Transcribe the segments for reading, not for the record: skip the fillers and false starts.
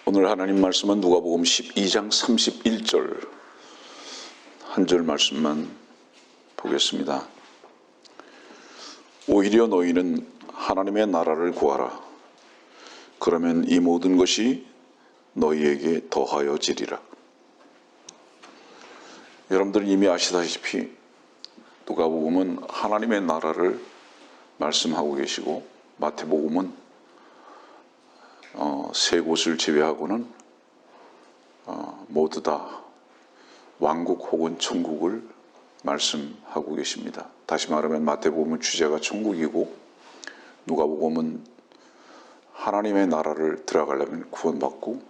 오늘 하나님 말씀은 누가복음 12장 31절 한 절 말씀만 보겠습니다. 오히려 너희는 하나님의 나라를 구하라. 그러면 이 모든 것이 너희에게 더하여지리라. 여러분들은 이미 아시다시피 누가복음은 하나님의 나라를 말씀하고 계시고 마태복음은 세 곳을 제외하고는 모두 다 왕국 혹은 천국을 말씀하고 계십니다. 다시 말하면 마태복음은 주제가 천국이고 누가복음은 하나님의 나라를 들어가려면 구원받고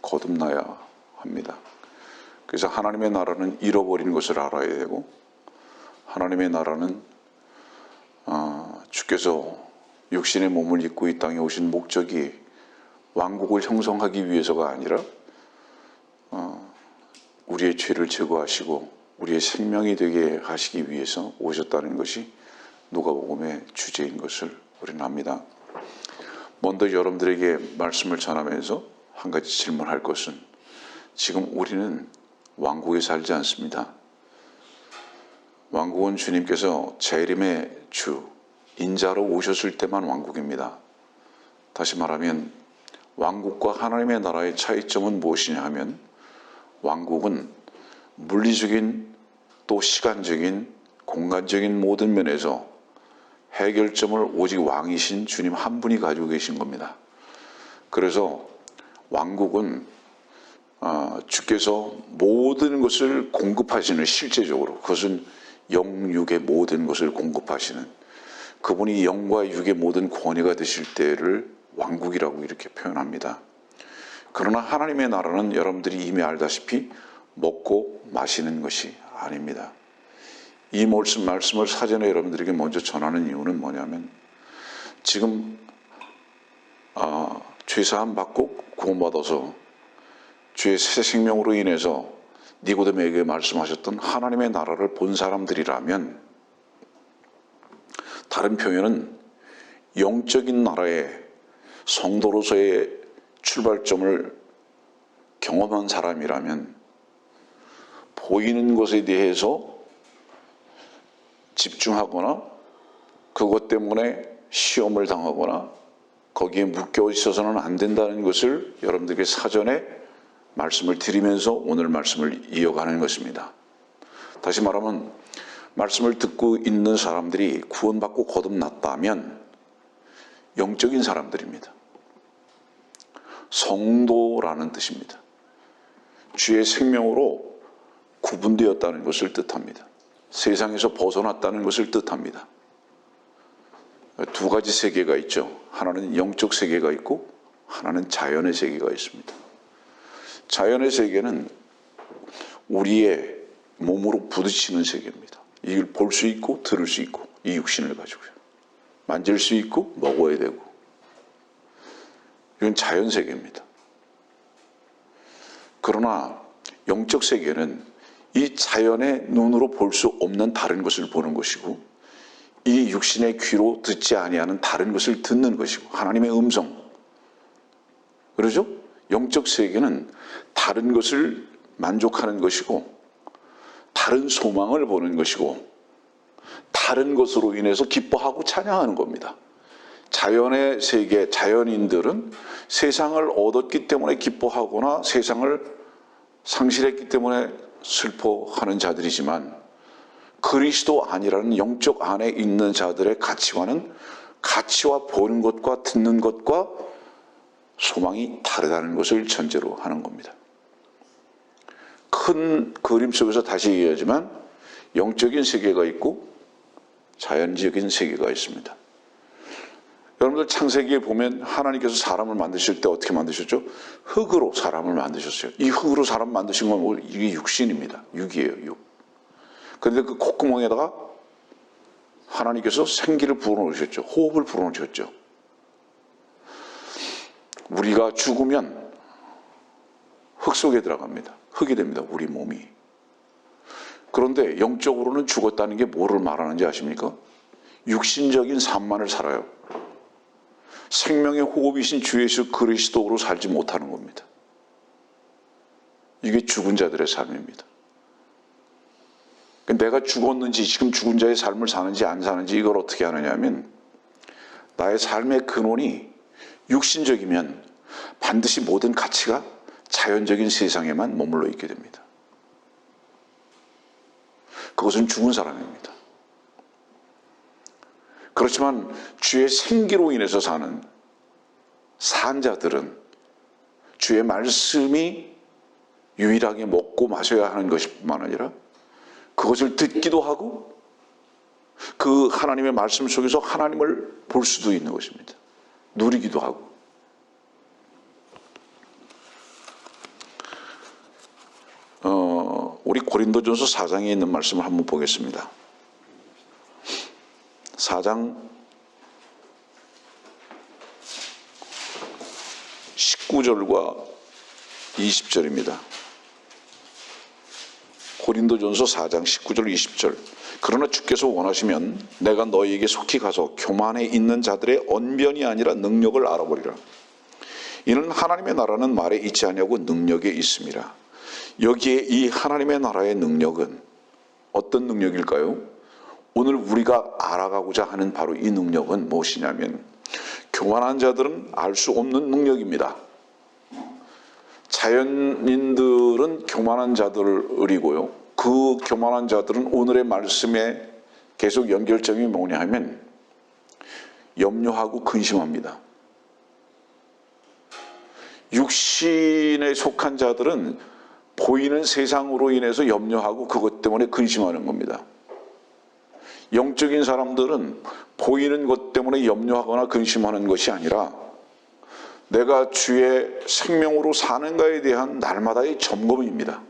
거듭나야 합니다. 그래서 하나님의 나라는 잃어버린 것을 알아야 되고 하나님의 나라는 주께서 육신의 몸을 입고 이 땅에 오신 목적이 왕국을 형성하기 위해서가 아니라 우리의 죄를 제거하시고 우리의 생명이 되게 하시기 위해서 오셨다는 것이 누가복음의 주제인 것을 우리는 압니다. 먼저 여러분들에게 말씀을 전하면서 한 가지 질문할 것은 지금 우리는 왕국에 살지 않습니다. 왕국은 주님께서 재림의 주, 인자로 오셨을 때만 왕국입니다. 다시 말하면 왕국과 하나님의 나라의 차이점은 무엇이냐 하면 왕국은 물리적인 또 시간적인 공간적인 모든 면에서 해결점을 오직 왕이신 주님 한 분이 가지고 계신 겁니다. 그래서 왕국은 주께서 모든 것을 공급하시는 실제적으로 그것은 영육의 모든 것을 공급하시는 그분이 영과 육의 모든 권위가 되실 때를 왕국이라고 이렇게 표현합니다. 그러나 하나님의 나라는 여러분들이 이미 알다시피 먹고 마시는 것이 아닙니다. 이 말씀을 사전에 여러분들에게 먼저 전하는 이유는 뭐냐면 지금 죄사함 받고 구원받아서 주의 새 생명으로 인해서 니고데모에게 말씀하셨던 하나님의 나라를 본 사람들이라면 다른 표현은 영적인 나라의 성도로서의 출발점을 경험한 사람이라면 보이는 것에 대해서 집중하거나 그것 때문에 시험을 당하거나 거기에 묶여 있어서는 안 된다는 것을 여러분들에게 사전에 말씀을 드리면서 오늘 말씀을 이어가는 것입니다. 다시 말하면 말씀을 듣고 있는 사람들이 구원받고 거듭났다면 영적인 사람들입니다. 성도라는 뜻입니다. 주의 생명으로 구분되었다는 것을 뜻합니다. 세상에서 벗어났다는 것을 뜻합니다. 두 가지 세계가 있죠. 하나는 영적 세계가 있고 하나는 자연의 세계가 있습니다. 자연의 세계는 우리의 몸으로 부딪히는 세계입니다. 이걸 볼 수 있고 들을 수 있고 이 육신을 가지고요. 만질 수 있고 먹어야 되고 이건 자연 세계입니다. 그러나 영적 세계는 이 자연의 눈으로 볼 수 없는 다른 것을 보는 것이고 이 육신의 귀로 듣지 아니하는 다른 것을 듣는 것이고 하나님의 음성. 그러죠? 영적 세계는 다른 것을 만족하는 것이고 다른 소망을 보는 것이고 다른 것으로 인해서 기뻐하고 찬양하는 겁니다. 자연의 세계, 자연인들은 세상을 얻었기 때문에 기뻐하거나 세상을 상실했기 때문에 슬퍼하는 자들이지만 그리스도 아니라는 영적 안에 있는 자들의 가치와는 가치와 보는 것과 듣는 것과 소망이 다르다는 것을 전제로 하는 겁니다. 큰 그림 속에서 다시 얘기하지만 영적인 세계가 있고 자연적인 세계가 있습니다. 여러분들 창세기에 보면 하나님께서 사람을 만드실 때 어떻게 만드셨죠? 흙으로 사람을 만드셨어요. 이 흙으로 사람 만드신 건 이게 육신입니다. 육이에요, 육. 그런데 그 콧구멍에다가 하나님께서 생기를 불어넣으셨죠. 호흡을 불어넣으셨죠. 우리가 죽으면 흙 속에 들어갑니다. 흙이 됩니다, 우리 몸이. 그런데 영적으로는 죽었다는 게 뭐를 말하는지 아십니까? 육신적인 삶만을 살아요. 생명의 호흡이신 주 예수 그리스도로 살지 못하는 겁니다. 이게 죽은 자들의 삶입니다. 내가 죽었는지 지금 죽은 자의 삶을 사는지 안 사는지 이걸 어떻게 하느냐면, 나의 삶의 근원이 육신적이면 반드시 모든 가치가 자연적인 세상에만 머물러 있게 됩니다. 그것은 죽은 사람입니다. 그렇지만 주의 생기로 인해서 사는 산자들은 주의 말씀이 유일하게 먹고 마셔야 하는 것뿐만 아니라 그것을 듣기도 하고 그 하나님의 말씀 속에서 하나님을 볼 수도 있는 것입니다. 누리기도 하고. 우리 고린도전서 4장에 있는 말씀을 한번 보겠습니다. 4장 19절과 20절입니다. 고린도전서 4장 19절 20절. 그러나 주께서 원하시면 내가 너희에게 속히 가서 교만에 있는 자들의 언변이 아니라 능력을 알아보리라. 이는 하나님의 나라는 말에 있지 아니하고 능력에 있음이라. 여기에 이 하나님의 나라의 능력은 어떤 능력일까요? 오늘 우리가 알아가고자 하는 바로 이 능력은 무엇이냐면, 교만한 자들은 알 수 없는 능력입니다. 자연인들은 교만한 자들이고요. 그 교만한 자들은 오늘의 말씀에 계속 연결점이 뭐냐 하면 염려하고 근심합니다. 육신에 속한 자들은 보이는 세상으로 인해서 염려하고 그것 때문에 근심하는 겁니다. 영적인 사람들은 보이는 것 때문에 염려하거나 근심하는 것이 아니라 내가 주의 생명으로 사는가에 대한 날마다의 점검입니다.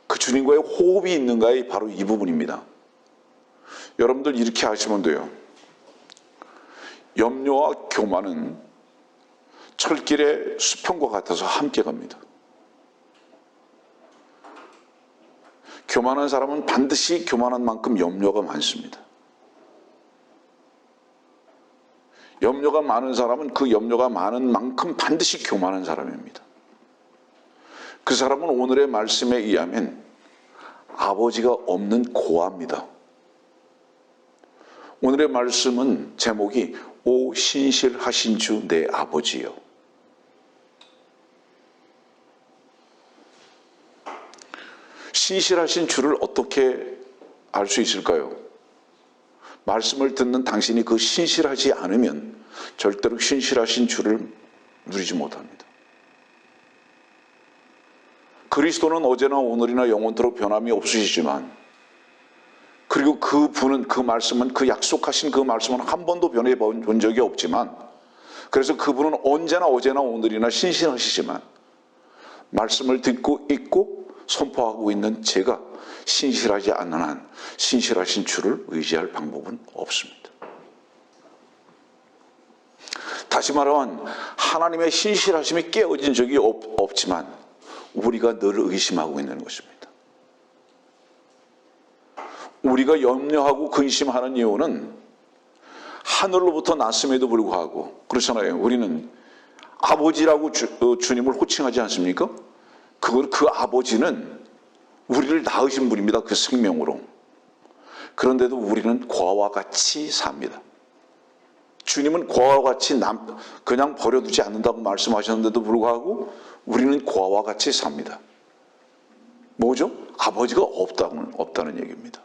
그 주님과의 호흡이 있는가에 바로 이 부분입니다. 여러분들 이렇게 하시면 돼요. 염려와 교만은 철길의 수평과 같아서 함께 갑니다. 교만한 사람은 반드시 교만한 만큼 염려가 많습니다. 염려가 많은 사람은 그 염려가 많은 만큼 반드시 교만한 사람입니다. 그 사람은 오늘의 말씀에 의하면 아버지가 없는 고아입니다. 오늘의 말씀은 제목이 오 신실하신 주 내 아버지요. 신실하신 주를 어떻게 알 수 있을까요? 말씀을 듣는 당신이 그 신실하지 않으면 절대로 신실하신 주를 누리지 못합니다. 그리스도는 어제나 오늘이나 영원토록 변함이 없으시지만, 그리고 그분은 그 말씀은 그 약속하신 그 말씀은 한 번도 변해 본 적이 없지만, 그래서 그분은 언제나 어제나 오늘이나 신실하시지만 말씀을 듣고 있고 선포하고 있는 제가 신실하지 않는 한 신실하신 주를 의지할 방법은 없습니다. 다시 말하면 하나님의 신실하심이 깨어진 적이 없지만 우리가 늘 의심하고 있는 것입니다. 우리가 염려하고 근심하는 이유는 하늘로부터 났음에도 불구하고 그렇잖아요. 우리는 아버지라고 주님을 호칭하지 않습니까? 그 아버지는 우리를 낳으신 분입니다. 그 생명으로. 그런데도 우리는 고아와 같이 삽니다. 주님은 고아와 같이 그냥 버려두지 않는다고 말씀하셨는데도 불구하고 우리는 고아와 같이 삽니다. 뭐죠? 아버지가 없다는 얘기입니다.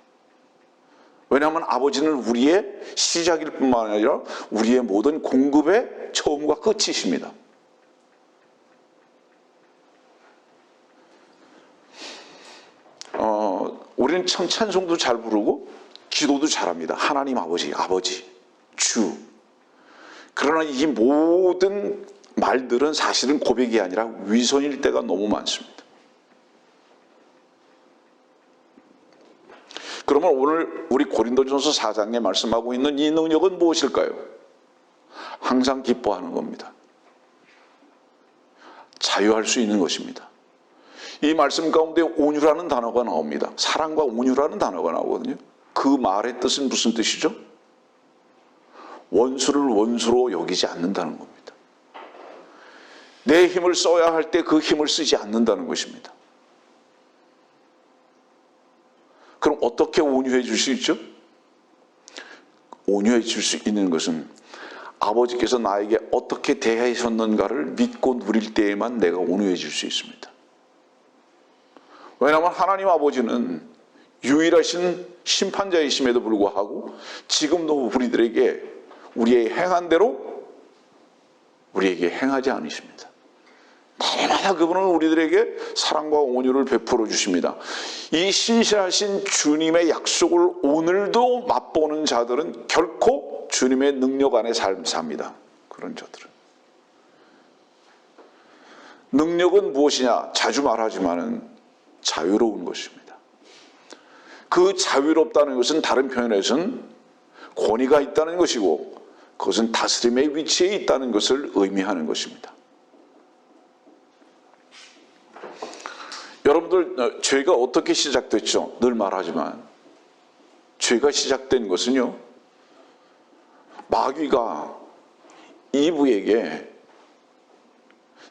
왜냐하면 아버지는 우리의 시작일 뿐만 아니라 우리의 모든 공급의 처음과 끝이십니다. 우리는 참 찬송도 잘 부르고 기도도 잘합니다. 하나님 아버지, 주. 그러나 이 모든 말들은 사실은 고백이 아니라 위선일 때가 너무 많습니다. 그러면 오늘 우리 고린도전서 4장에 말씀하고 있는 이 능력은 무엇일까요? 항상 기뻐하는 겁니다. 자유할 수 있는 것입니다. 이 말씀 가운데 온유라는 단어가 나옵니다. 사랑과 온유라는 단어가 나오거든요. 그 말의 뜻은 무슨 뜻이죠? 원수를 원수로 여기지 않는다는 겁니다. 내 힘을 써야 할 때 그 힘을 쓰지 않는다는 것입니다. 그럼 어떻게 온유해 줄 수 있죠? 온유해 줄 수 있는 것은 아버지께서 나에게 어떻게 대하셨는가를 믿고 누릴 때에만 내가 온유해 줄 수 있습니다. 왜냐하면 하나님 아버지는 유일하신 심판자이심에도 불구하고 지금도 우리들에게 우리의 행한 대로 우리에게 행하지 않으십니다. 날마다 그분은 우리들에게 사랑과 온유를 베풀어 주십니다. 이 신실하신 주님의 약속을 오늘도 맛보는 자들은 결코 주님의 능력 안에 삽니다. 그런 자들은. 능력은 무엇이냐? 자주 말하지만은 자유로운 것입니다. 그 자유롭다는 것은 다른 표현에서는 권위가 있다는 것이고 그것은 다스림의 위치에 있다는 것을 의미하는 것입니다. 여러분들, 죄가 어떻게 시작됐죠? 늘 말하지만 죄가 시작된 것은요, 마귀가 이브에게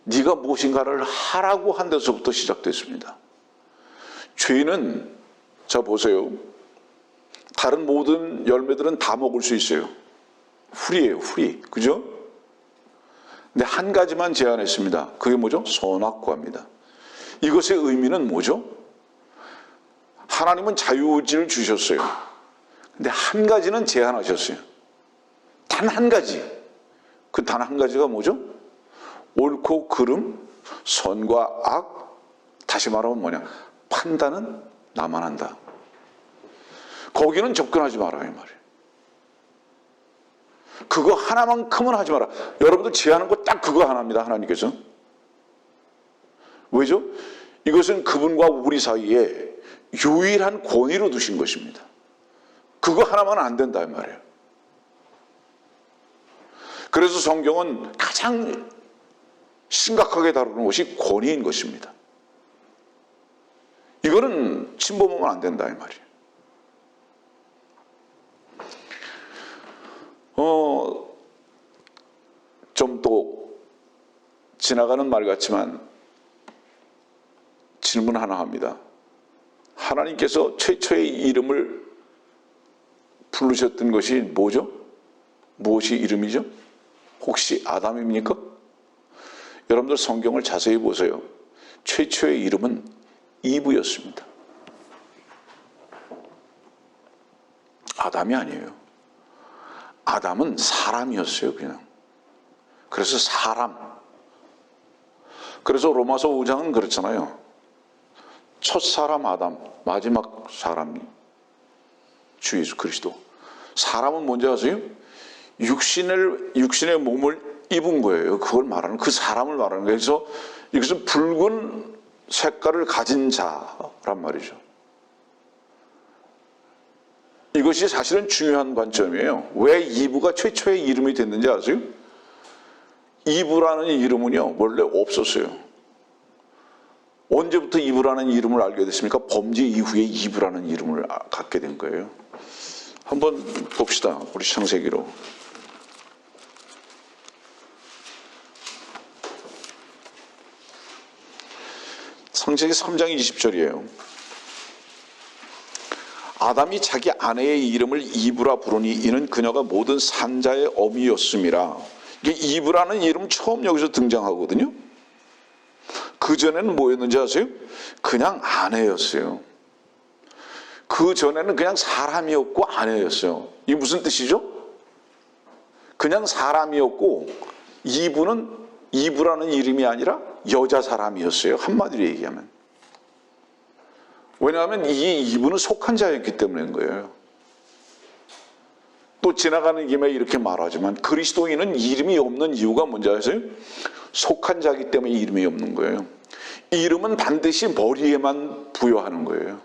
네가 무엇인가를 하라고 한 데서부터 시작됐습니다. 죄는, 자 보세요, 다른 모든 열매들은 다 먹을 수 있어요. 풀이에요, 풀이. 그죠? 근데 한 가지만 제한했습니다. 그게 뭐죠? 선악과입니다. 이것의 의미는 뭐죠? 하나님은 자유의지를 주셨어요. 근데 한 가지는 제한하셨어요. 단 한 가지. 그 단 한 가지가 뭐죠? 옳고 그름, 선과 악, 다시 말하면 뭐냐? 판단은 나만 한다. 거기는 접근하지 마라 이 말이에요. 그거 하나만큼은 하지 마라. 여러분들 제하는 거 딱 그거 하나입니다. 하나님께서. 왜죠? 이것은 그분과 우리 사이에 유일한 권위로 두신 것입니다. 그거 하나만 안 된다 이 말이에요. 그래서 성경은 가장 심각하게 다루는 것이 권위인 것입니다. 이거는 침범하면 안 된다 이 말이에요. 좀 또 지나가는 말 같지만 질문 하나 합니다. 하나님께서 최초의 이름을 부르셨던 것이 뭐죠? 무엇이 이름이죠? 혹시 아담입니까? 여러분들 성경을 자세히 보세요. 최초의 이름은 이브였습니다. 아담이 아니에요. 아담은 사람이었어요, 그냥. 그래서 사람. 그래서 로마서 5장은 그렇잖아요. 첫 사람 아담, 마지막 사람 주 예수 그리스도. 사람은 뭔지 아세요? 육신의 몸을 입은 거예요. 그걸 말하는, 그 사람을 말하는 거예요. 그래서 이것은 붉은 색깔을 가진 자란 말이죠. 이것이 사실은 중요한 관점이에요. 왜 이브가 최초의 이름이 됐는지 아세요? 이브라는 이름은요, 원래 없었어요. 언제부터 이브라는 이름을 알게 됐습니까? 범죄 이후에 이브라는 이름을 갖게 된 거예요. 한번 봅시다. 우리 창세기로. 창세기 3장 20절이에요. 아담이 자기 아내의 이름을 이브라 부르니 이는 그녀가 모든 산자의 어미였음이라. 이게 이브라는 이름 처음 여기서 등장하거든요. 그전에는 뭐였는지 아세요? 그냥 아내였어요. 그전에는 그냥 사람이었고 아내였어요. 이게 무슨 뜻이죠? 그냥 사람이었고 이브라는 이름이 아니라 여자 사람이었어요. 한마디로 얘기하면. 왜냐하면 이 이브는 속한 자였기 때문인 거예요. 또 지나가는 김에 이렇게 말하지만 그리스도인은 이름이 없는 이유가 뭔지 아세요? 속한 자이기 때문에 이름이 없는 거예요. 이름은 반드시 머리에만 부여하는 거예요.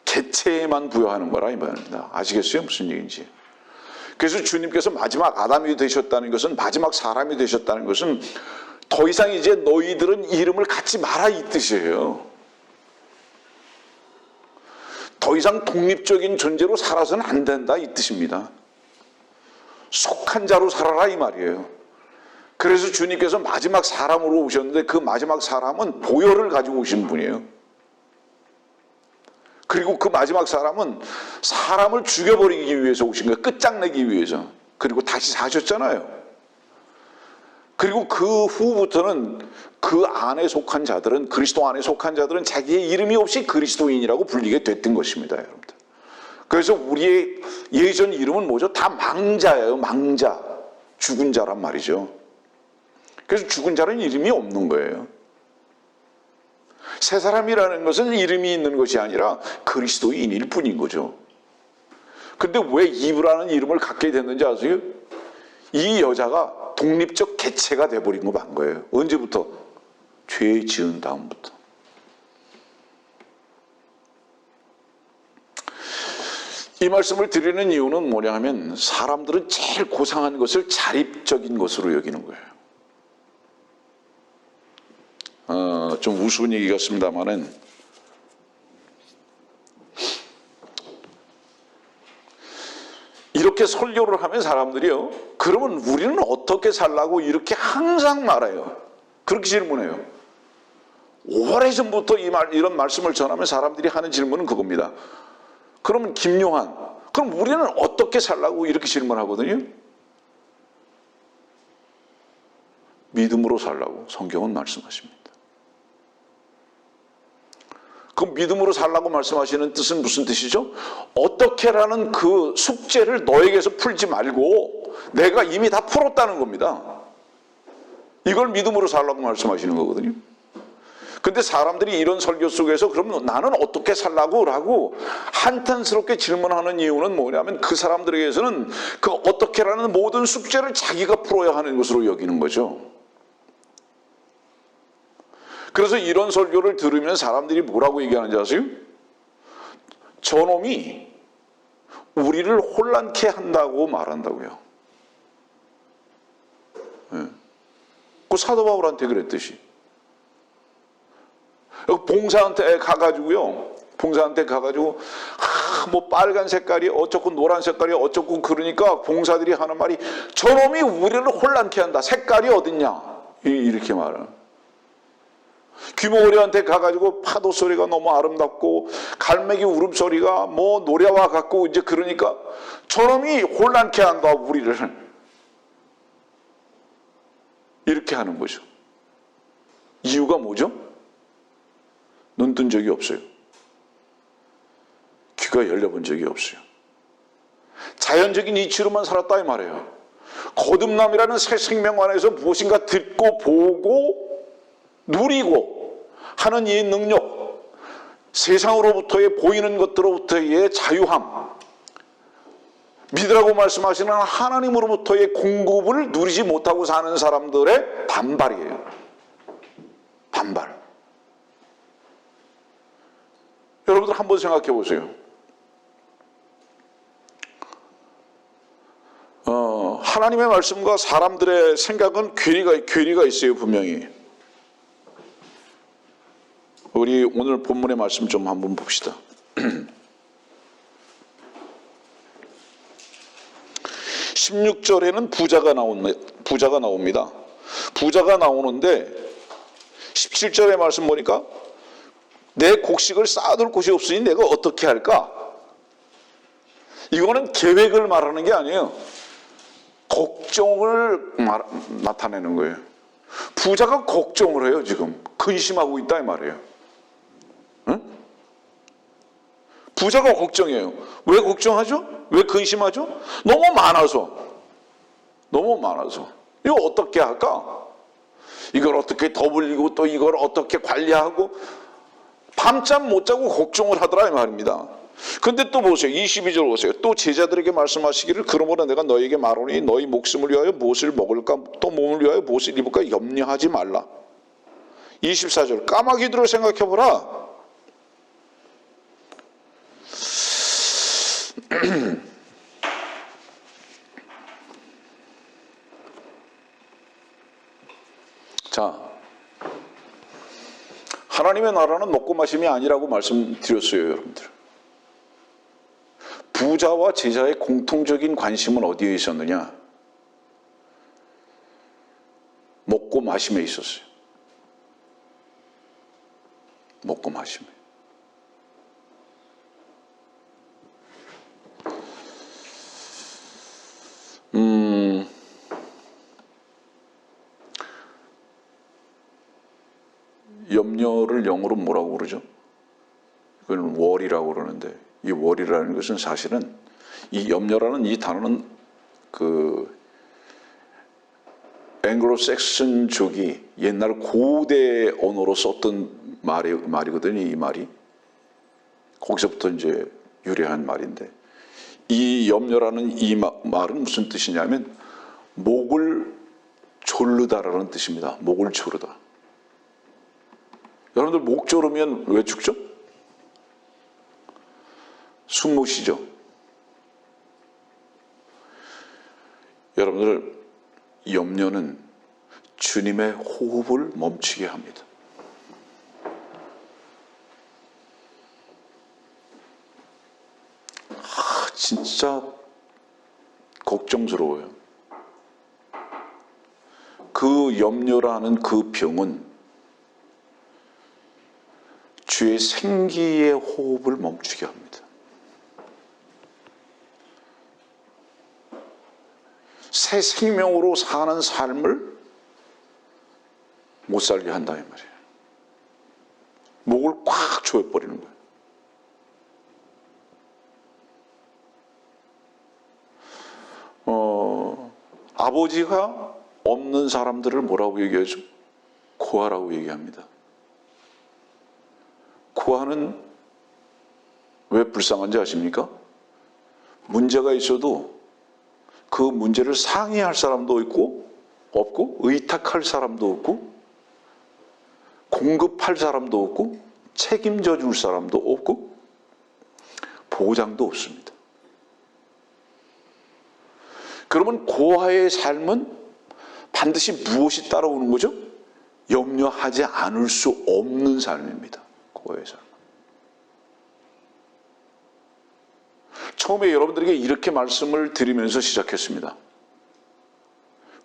개체에만 부여하는 거라 이 말입니다. 아시겠어요? 무슨 얘기인지. 그래서 주님께서 마지막 아담이 되셨다는 것은, 마지막 사람이 되셨다는 것은 더 이상 이제 너희들은 이름을 갖지 마라 이 뜻이에요. 더 이상 독립적인 존재로 살아서는 안 된다 이 뜻입니다. 속한 자로 살아라 이 말이에요. 그래서 주님께서 마지막 사람으로 오셨는데 그 마지막 사람은 보혈을 가지고 오신 분이에요. 그리고 그 마지막 사람은 사람을 죽여버리기 위해서 오신 거예요. 끝장내기 위해서. 그리고 다시 사셨잖아요. 그리고 그 후부터는 그 안에 속한 자들은, 그리스도 안에 속한 자들은 자기의 이름이 없이 그리스도인이라고 불리게 됐던 것입니다, 여러분들. 그래서 우리의 예전 이름은 뭐죠? 다 망자예요. 망자. 죽은 자란 말이죠. 그래서 죽은 자는 이름이 없는 거예요. 새 사람이라는 것은 이름이 있는 것이 아니라 그리스도인일 뿐인 거죠. 근데 왜 이브라는 이름을 갖게 됐는지 아세요? 이 여자가 독립적 개체가 돼버린 거 만 거예요. 언제부터? 죄 지은 다음부터. 이 말씀을 드리는 이유는 뭐냐 하면 사람들은 제일 고상한 것을 자립적인 것으로 여기는 거예요. 좀 우스운 얘기 같습니다만은 이렇게 설교를 하면 사람들이요, 그러면 우리는 어떻게 살라고 이렇게 항상 말해요. 그렇게 질문해요. 오래전부터 이런 말씀을 전하면 사람들이 하는 질문은 그겁니다. 그러면 김요한, 그럼 우리는 어떻게 살라고 이렇게 질문하거든요. 믿음으로 살라고 성경은 말씀하십니다. 그 믿음으로 살라고 말씀하시는 뜻은 무슨 뜻이죠? 어떻게라는 그 숙제를 너에게서 풀지 말고 내가 이미 다 풀었다는 겁니다. 이걸 믿음으로 살라고 말씀하시는 거거든요. 근데 사람들이 이런 설교 속에서 그럼 나는 어떻게 살라고? 라고 한탄스럽게 질문하는 이유는 뭐냐면 그 사람들에게서는 그 어떻게라는 모든 숙제를 자기가 풀어야 하는 것으로 여기는 거죠. 그래서 이런 설교를 들으면 사람들이 뭐라고 얘기하는지 아세요? 저놈이 우리를 혼란케 한다고 말한다고요. 네. 그 사도 바울한테 그랬듯이. 봉사한테 가가지고요. 뭐 빨간 색깔이 어쩌고 노란 색깔이 어쩌고 그러니까 봉사들이 하는 말이 저놈이 우리를 혼란케 한다. 색깔이 어딨냐? 이렇게 말을. 귀머거리한테 가가지고 파도 소리가 너무 아름답고 갈매기 울음소리가 뭐 노래와 같고 이제 그러니까 저놈이 혼란케 한다 우리를. 이렇게 하는 거죠. 이유가 뭐죠? 눈 뜬 적이 없어요. 귀가 열려본 적이 없어요. 자연적인 이치로만 살았다 이 말이에요. 거듭남이라는 새 생명 안에서 무엇인가 듣고 보고 누리고 하는 이 능력, 세상으로부터의 보이는 것들로부터의 자유함, 믿으라고 말씀하시는 하나님으로부터의 공급을 누리지 못하고 사는 사람들의 반발이에요. 반발. 여러분들 한번 생각해 보세요. 하나님의 말씀과 사람들의 생각은 괴리가 있어요, 분명히. 우리 오늘 본문의 말씀 좀 한번 봅시다. 16절에는 부자가 나옵니다. 부자가 나오는데 17절의 말씀 보니까 내 곡식을 쌓아둘 곳이 없으니 내가 어떻게 할까? 이거는 계획을 말하는 게 아니에요. 걱정을 나타내는 거예요. 부자가 걱정을 해요. 지금 근심하고 있다 이 말이에요. 응? 부자가 걱정해요. 왜 걱정하죠? 왜 근심하죠? 너무 많아서. 이거 어떻게 할까? 이걸 어떻게 더 불리고 또 이걸 어떻게 관리하고 밤잠 못 자고 걱정을 하더라 이 말입니다. 근데 또 보세요. 22절 보세요. 또 제자들에게 말씀하시기를 그러므로 내가 너에게 말하노니 너희 목숨을 위하여 무엇을 먹을까 또 몸을 위하여 무엇을 입을까 염려하지 말라. 24절 까마귀들을 생각해보라. 자, 하나님의 나라는 먹고 마심이 아니라고 말씀드렸어요, 여러분들. 부자와 제자의 공통적인 관심은 어디에 있었느냐? 마심에 있었어요. 먹고 마심에. 염려를 영어로 뭐라고 그러죠? 그건 worry라고 그러는데, 이 worry라는 것은 사실은 이 염려라는 이 단어는 그 앵글로색슨족이 옛날 고대 언어로 썼던 말이거든요. 이 말이 거기서부터 이제 유래한 말인데, 이 염려라는 이 말은 무슨 뜻이냐면 목을 졸르다라는 뜻입니다. 목을 조르다. 여러분들 목 조르면 왜 죽죠? 숨 못 쉬죠? 여러분들 염려는 주님의 호흡을 멈추게 합니다. 진짜 걱정스러워요. 그 염려라는 그 병은 주의 생기의 호흡을 멈추게 합니다. 새 생명으로 사는 삶을 못 살게 한다 이 말이에요. 목을 꽉 조여버리는 거예요. 아버지가 없는 사람들을 뭐라고 얘기하죠? 고아라고 얘기합니다. 고아는 왜 불쌍한지 아십니까? 문제가 있어도 그 문제를 상의할 사람도 없고 의탁할 사람도 없고 공급할 사람도 없고 책임져 줄 사람도 없고 보장도 없습니다. 그러면 고아의 삶은 반드시 무엇이 따라오는 거죠? 염려하지 않을 수 없는 삶입니다. 고아의 삶. 처음에 여러분들에게 이렇게 말씀을 드리면서 시작했습니다.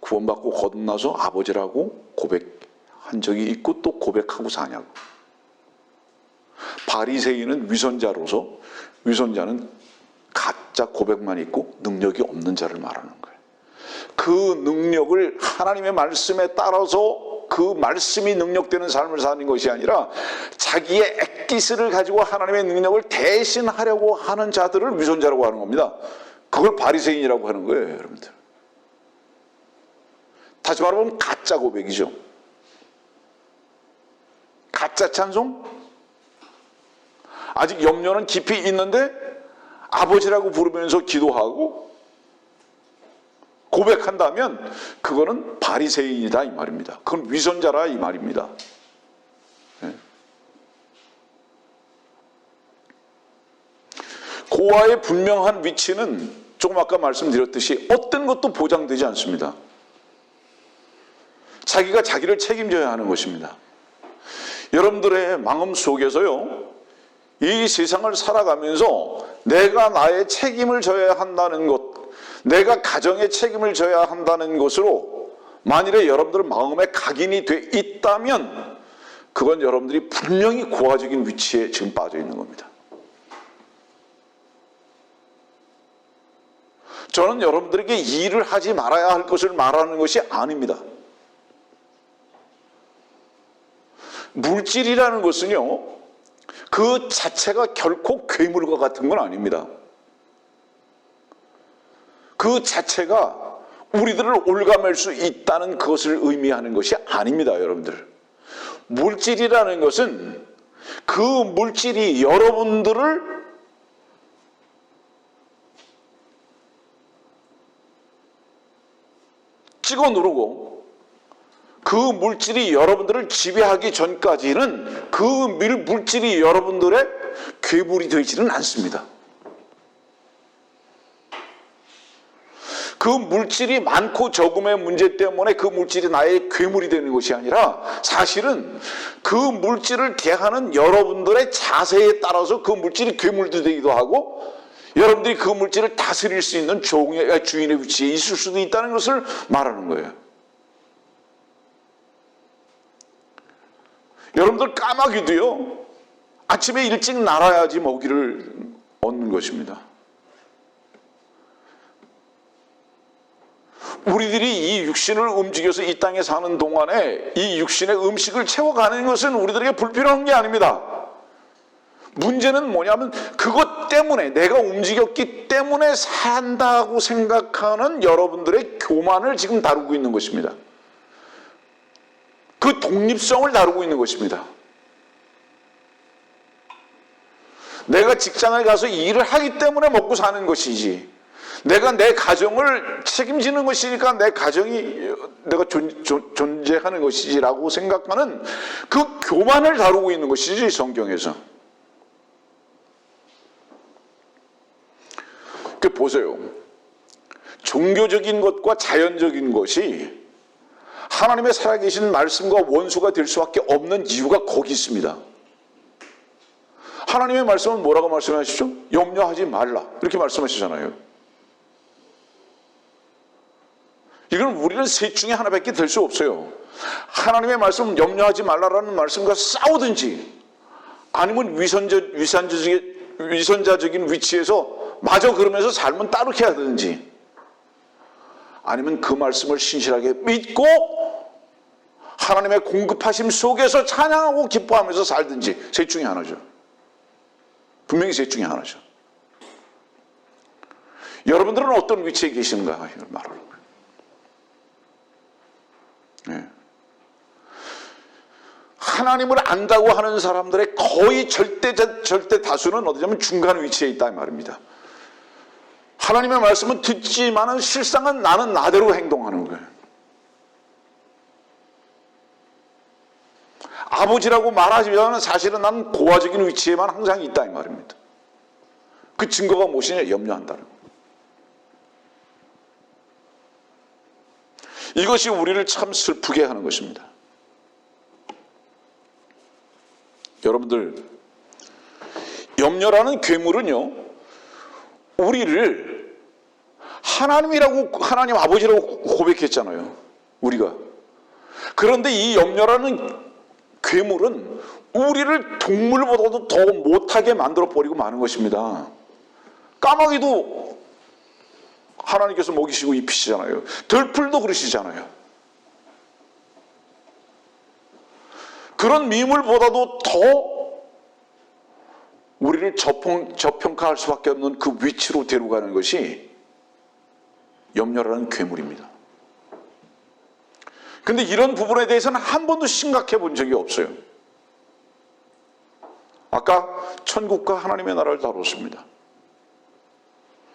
구원받고 거듭나서 아버지라고 고백한 적이 있고 또 고백하고 사냐고. 바리새인은 위선자로서 위선자는 가짜 고백만 있고 능력이 없는 자를 말하는 거예요. 그 능력을 하나님의 말씀에 따라서 그 말씀이 능력되는 삶을 사는 것이 아니라 자기의 액기스를 가지고 하나님의 능력을 대신하려고 하는 자들을 위선자라고 하는 겁니다. 그걸 바리새인이라고 하는 거예요, 여러분들. 다시 말하면 가짜 고백이죠. 가짜 찬송? 아직 염려는 깊이 있는데 아버지라고 부르면서 기도하고 고백한다면 그거는 바리새인이다 이 말입니다. 그건 위선자라 이 말입니다. 네. 고아의 분명한 위치는 조금 아까 말씀드렸듯이 어떤 것도 보장되지 않습니다. 자기가 자기를 책임져야 하는 것입니다. 여러분들의 마음 속에서요, 이 세상을 살아가면서 내가 나의 책임을 져야 한다는 것, 내가 가정의 책임을 져야 한다는 것으로 만일에 여러분들 마음에 각인이 돼 있다면 그건 여러분들이 분명히 고아적인 위치에 지금 빠져 있는 겁니다. 저는 여러분들에게 일을 하지 말아야 할 것을 말하는 것이 아닙니다. 물질이라는 것은요, 그 자체가 결코 괴물과 같은 건 아닙니다. 그 자체가 우리들을 올가맬 수 있다는 것을 의미하는 것이 아닙니다, 여러분들. 물질이라는 것은 그 물질이 여러분들을 찍어 누르고 그 물질이 여러분들을 지배하기 전까지는 그 물질이 여러분들의 괴물이 되지는 않습니다. 그 물질이 많고 적음의 문제 때문에 그 물질이 나의 괴물이 되는 것이 아니라 사실은 그 물질을 대하는 여러분들의 자세에 따라서 그 물질이 괴물도 되기도 하고 여러분들이 그 물질을 다스릴 수 있는 주인의 위치에 있을 수도 있다는 것을 말하는 거예요. 여러분들 까마귀도요, 아침에 일찍 날아야지 먹이를 얻는 것입니다. 우리들이 이 육신을 움직여서 이 땅에 사는 동안에 이 육신의 음식을 채워가는 것은 우리들에게 불필요한 게 아닙니다. 문제는 뭐냐면 그것 때문에, 내가 움직였기 때문에 산다고 생각하는 여러분들의 교만을 지금 다루고 있는 것입니다. 그 독립성을 다루고 있는 것입니다. 내가 직장에 가서 일을 하기 때문에 먹고 사는 것이지, 내가 내 가정을 책임지는 것이니까 내 가정이 내가 존재하는 것이지라고 생각하는 그 교만을 다루고 있는 것이지, 성경에서. 그 보세요. 종교적인 것과 자연적인 것이 하나님의 살아계신 말씀과 원수가 될 수밖에 없는 이유가 거기 있습니다. 하나님의 말씀은 뭐라고 말씀하시죠? 염려하지 말라, 이렇게 말씀하시잖아요. 이건 우리는 셋 중에 하나밖에 될 수 없어요. 하나님의 말씀은 염려하지 말라라는 말씀과 싸우든지, 아니면 위선자적인 위치에서 마저 그러면서 삶은 따르게 하든지, 아니면 그 말씀을 신실하게 믿고 하나님의 공급하심 속에서 찬양하고 기뻐하면서 살든지, 셋 중에 하나죠. 분명히 셋 중에 하나죠. 여러분들은 어떤 위치에 계시는가 말하는 거예요. 네. 하나님을 안다고 하는 사람들의 거의 절대 다수는 어디냐면 중간 위치에 있다, 이 말입니다. 하나님의 말씀은 듣지만은 실상은 나는 나대로 행동하는 거예요. 아버지라고 말하지만 사실은 나는 고아적인 위치에만 항상 있다, 이 말입니다. 그 증거가 무엇이냐? 염려한다는 거예요. 이것이 우리를 참 슬프게 하는 것입니다. 여러분들, 염려라는 괴물은요, 우리를 하나님 아버지라고 고백했잖아요, 우리가. 그런데 이 염려라는 괴물은 우리를 동물보다도 더 못하게 만들어 버리고 마는 것입니다. 까마귀도 하나님께서 먹이시고 입히시잖아요. 들풀도 그러시잖아요. 그런 미물보다도 더 우리를 저평가할 수밖에 없는 그 위치로 데려가는 것이 염려라는 괴물입니다. 근데 이런 부분에 대해서는 한 번도 심각해 본 적이 없어요. 아까 천국과 하나님의 나라를 다뤘습니다.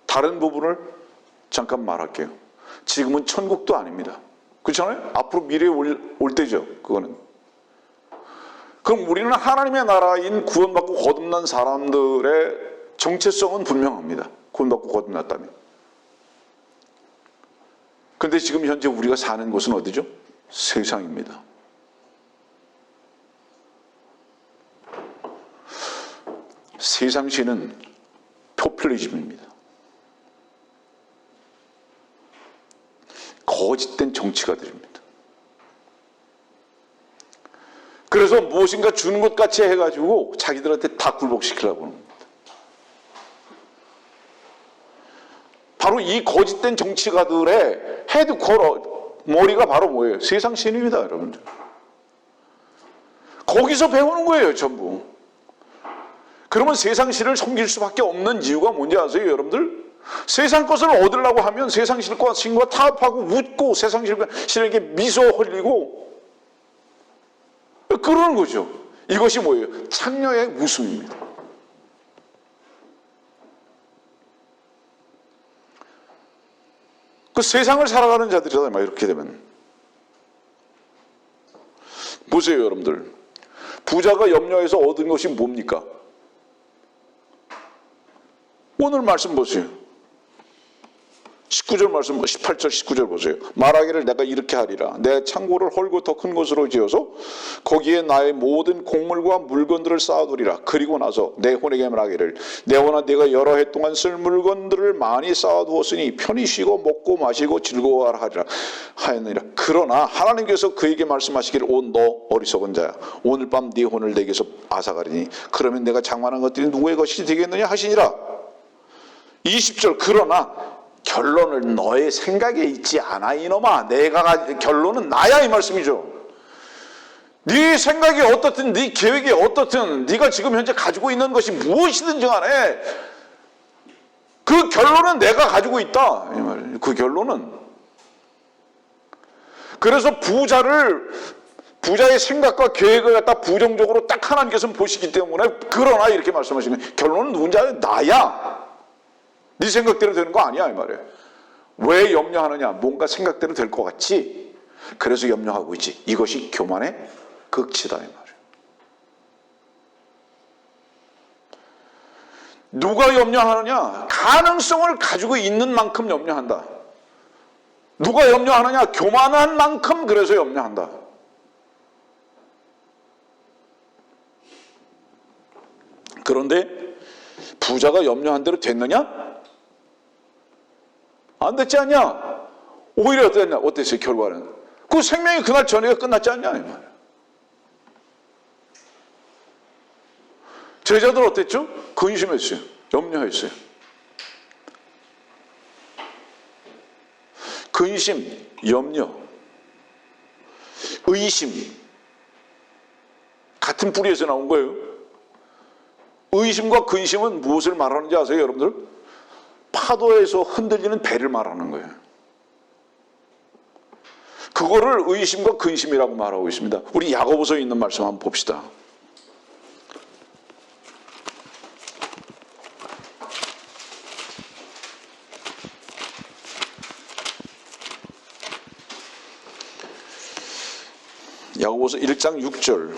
다른 부분을 잠깐 말할게요. 지금은 천국도 아닙니다. 그렇잖아요? 앞으로 미래에 올 때죠, 그거는. 그럼 우리는 하나님의 나라인 구원받고 거듭난 사람들의 정체성은 분명합니다. 구원받고 거듭났다면. 그런데 지금 현재 우리가 사는 곳은 어디죠? 세상입니다. 세상시는 포퓰리즘입니다. 거짓된 정치가들입니다. 그래서 무엇인가 주는 것 같이 해가지고 자기들한테 다 굴복시키려고 하는 겁니다. 바로 이 거짓된 정치가들의 헤드쿼터, 머리가 바로 뭐예요? 세상 신입니다, 여러분들. 거기서 배우는 거예요, 전부. 그러면 세상 신을 섬길 수밖에 없는 이유가 뭔지 아세요, 여러분들? 세상 것을 얻으려고 하면 세상 신과 타협하고 웃고 세상 신에게 미소 흘리고 그러는 거죠. 이것이 뭐예요? 창녀의 웃음입니다. 그 세상을 살아가는 자들이잖아요, 이렇게 되면. 보세요, 여러분들. 부자가 염려해서 얻은 것이 뭡니까? 오늘 말씀 보세요. 19절 말씀, 18절 19절 보세요. 말하기를 내가 이렇게 하리라. 내 창고를 헐고 더 큰 곳으로 지어서 거기에 나의 모든 곡물과 물건들을 쌓아두리라. 그리고 나서 내 혼에게 말하기를 내 혼아 네가 여러 해 동안 쓸 물건들을 많이 쌓아두었으니 편히 쉬고 먹고 마시고 즐거워하라 하리라 하였느니라. 그러나 하나님께서 그에게 말씀하시기를 오 너 어리석은 자야 오늘 밤 네 혼을 내게서 앗아가리니 그러면 내가 장만한 것들이 누구의 것이 되겠느냐 하시니라. 20절 그러나 결론은 너의 생각에 있지 않아 이놈아. 결론은 나야 이 말씀이죠. 네 생각이 어떻든 네 계획이 어떻든 네가 지금 현재 가지고 있는 것이 무엇이든지 간에 그 결론은 내가 가지고 있다 이 말이에요. 그 결론은. 그래서 부자의 생각과 계획을 갖다 부정적으로 딱 하나님께서는 보시기 때문에 그러나 이렇게 말씀하시는 결론은 누군지 알아요? 나야. 네 생각대로 되는 거 아니야 이 말이에요. 왜 염려하느냐? 뭔가 생각대로 될 것 같지? 그래서 염려하고 있지. 이것이 교만의 극치다 이 말이에요. 누가 염려하느냐? 가능성을 가지고 있는 만큼 염려한다. 누가 염려하느냐? 교만한 만큼 그래서 염려한다. 그런데 부자가 염려한 대로 됐느냐? 안 됐지 않냐? 오히려 어땠어요? 결과는 그 생명이 그날 저녁에 끝났지 않냐? 이 말이야. 제자들 어땠죠? 근심했어요. 염려했어요. 근심, 염려, 의심 같은 뿌리에서 나온 거예요. 의심과 근심은 무엇을 말하는지 아세요, 여러분들? 파도에서 흔들리는 배를 말하는 거예요. 그거를 의심과 근심이라고 말하고 있습니다. 우리 야고보서에 있는 말씀 한번 봅시다. 야고보서 1장 6절.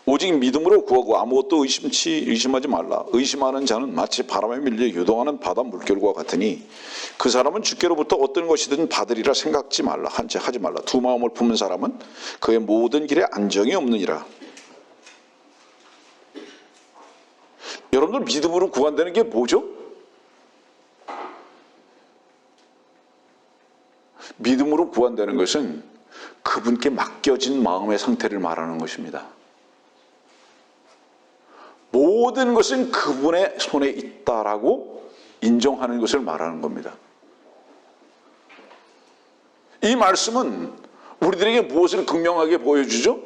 오직 믿음으로 구하고 아무것도 의심하지 말라. 의심하는 자는 마치 바람에 밀려 요동하는 바다 물결과 같으니 그 사람은 주께로부터 어떤 것이든 받으리라 생각지 말라. 하지 말라. 두 마음을 품은 사람은 그의 모든 길에 안정이 없느니라. 여러분들 믿음으로 구한다는 게 뭐죠? 믿음으로 구한다는 것은 그분께 맡겨진 마음의 상태를 말하는 것입니다. 모든 것은 그분의 손에 있다라고 인정하는 것을 말하는 겁니다. 이 말씀은 우리들에게 무엇을 극명하게 보여주죠?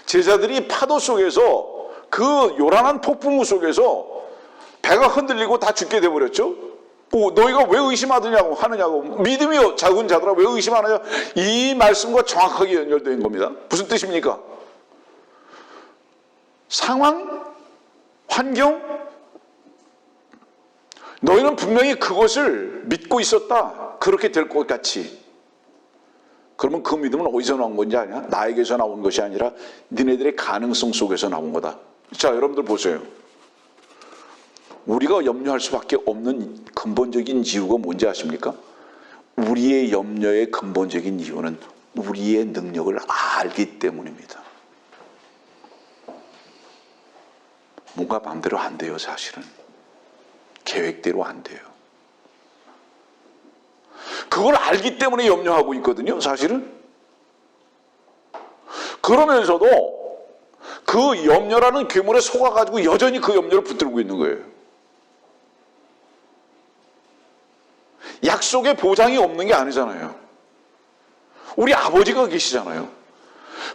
제자들이 파도 속에서 그 요란한 폭풍우 속에서 배가 흔들리고 다 죽게 돼버렸죠. 너희가 왜 의심하느냐고 믿음이 작은 자들아 왜 의심하느냐. 이 말씀과 정확하게 연결된 겁니다. 무슨 뜻입니까? 상황, 환경, 너희는 분명히 그것을 믿고 있었다. 그렇게 될 것 같이. 그러면 그 믿음은 어디서 나온 건지 아냐? 나에게서 나온 것이 아니라 니네들의 가능성 속에서 나온 거다. 자, 여러분들 보세요. 우리가 염려할 수밖에 없는 근본적인 이유가 뭔지 아십니까? 우리의 염려의 근본적인 이유는 우리의 능력을 알기 때문입니다. 뭔가 마음대로 안 돼요, 사실은. 계획대로 안 돼요. 그걸 알기 때문에 염려하고 있거든요, 사실은. 그러면서도 그 염려라는 괴물에 속아가지고 여전히 그 염려를 붙들고 있는 거예요. 약속의 보장이 없는 게 아니잖아요. 우리 아버지가 계시잖아요.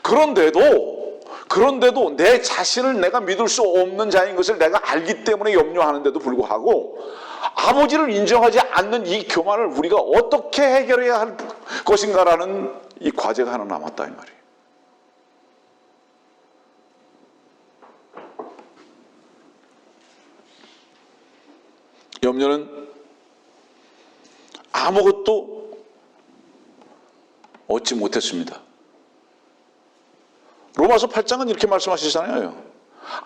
그런데도 내 자신을 내가 믿을 수 없는 자인 것을 내가 알기 때문에 염려하는데도 불구하고 아버지를 인정하지 않는 이 교만을 우리가 어떻게 해결해야 할 것인가라는 이 과제가 하나 남았다 이 말이에요. 염려는 아무것도 얻지 못했습니다. 로마서 8장은 이렇게 말씀하시잖아요.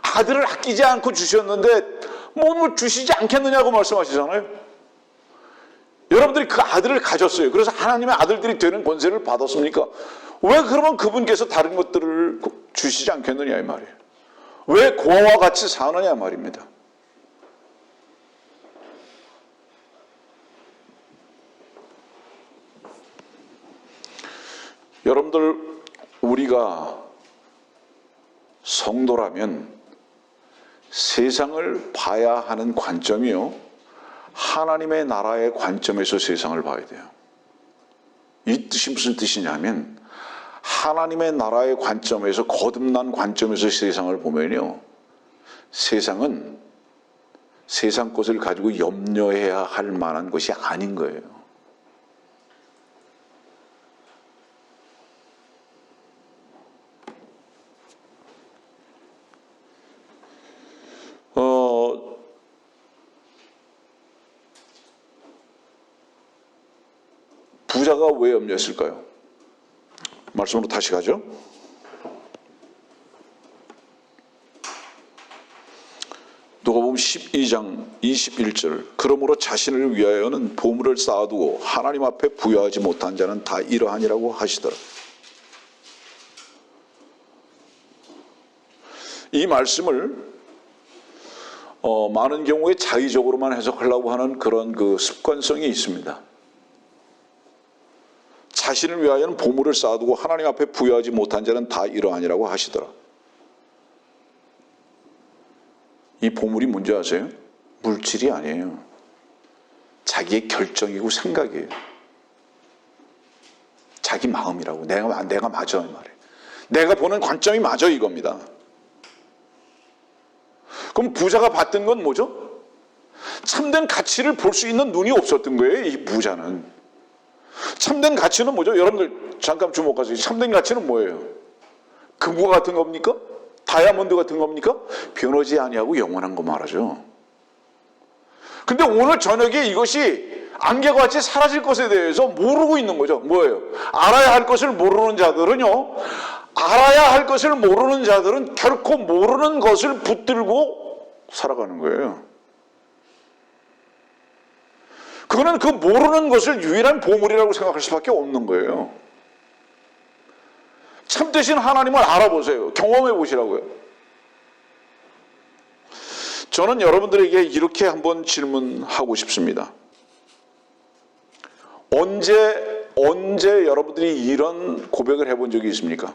아들을 아끼지 않고 주셨는데 뭐 주시지 않겠느냐고 말씀하시잖아요. 여러분들이 그 아들을 가졌어요. 그래서 하나님의 아들들이 되는 권세를 받았습니까? 왜 그러면 그분께서 다른 것들을 주시지 않겠느냐 이 말이에요. 왜 고아와 같이 사느냐 말입니다. 여러분들, 우리가 성도라면 세상을 봐야 하는 관점이요, 하나님의 나라의 관점에서 세상을 봐야 돼요. 이 뜻이 무슨 뜻이냐면, 하나님의 나라의 관점에서, 거듭난 관점에서 세상을 보면요, 세상은 세상 것을 가지고 염려해야 할 만한 것이 아닌 거예요. 부자가 왜 염려했을까요? 말씀으로 다시 가죠. 누가복음 12장 21절, 그러므로 자신을 위하여는 보물을 쌓아두고 하나님 앞에 부여하지 못한 자는 다 이러하니라고 하시더라. 이 말씀을 많은 경우에 자의적으로만 해석하려고 하는 그런 그 습관성이 있습니다. 자신을 위하여는 보물을 쌓아두고 하나님 앞에 부여하지 못한 자는 다 이러하니라고 하시더라. 이 보물이 뭔지 아세요? 물질이 아니에요. 자기의 결정이고 생각이에요. 자기 마음이라고. 내가 맞아 이 말이에요. 내가 보는 관점이 맞아 이겁니다. 그럼 부자가 봤던 건 뭐죠? 참된 가치를 볼 수 있는 눈이 없었던 거예요, 이 부자는. 참된 가치는 뭐죠? 여러분들 잠깐 주목하세요. 참된 가치는 뭐예요? 금과 같은 겁니까? 다이아몬드 같은 겁니까? 변하지 아니하고 영원한 거 말하죠. 근데 오늘 저녁에 이것이 안개와 같이 사라질 것에 대해서 모르고 있는 거죠. 뭐예요? 알아야 할 것을 모르는 자들은요, 알아야 할 것을 모르는 자들은 결코 모르는 것을 붙들고 살아가는 거예요. 그거는 그 모르는 것을 유일한 보물이라고 생각할 수밖에 없는 거예요. 참되신 하나님을 알아보세요. 경험해 보시라고요. 저는 여러분들에게 이렇게 한번 질문하고 싶습니다. 언제 여러분들이 이런 고백을 해본 적이 있습니까?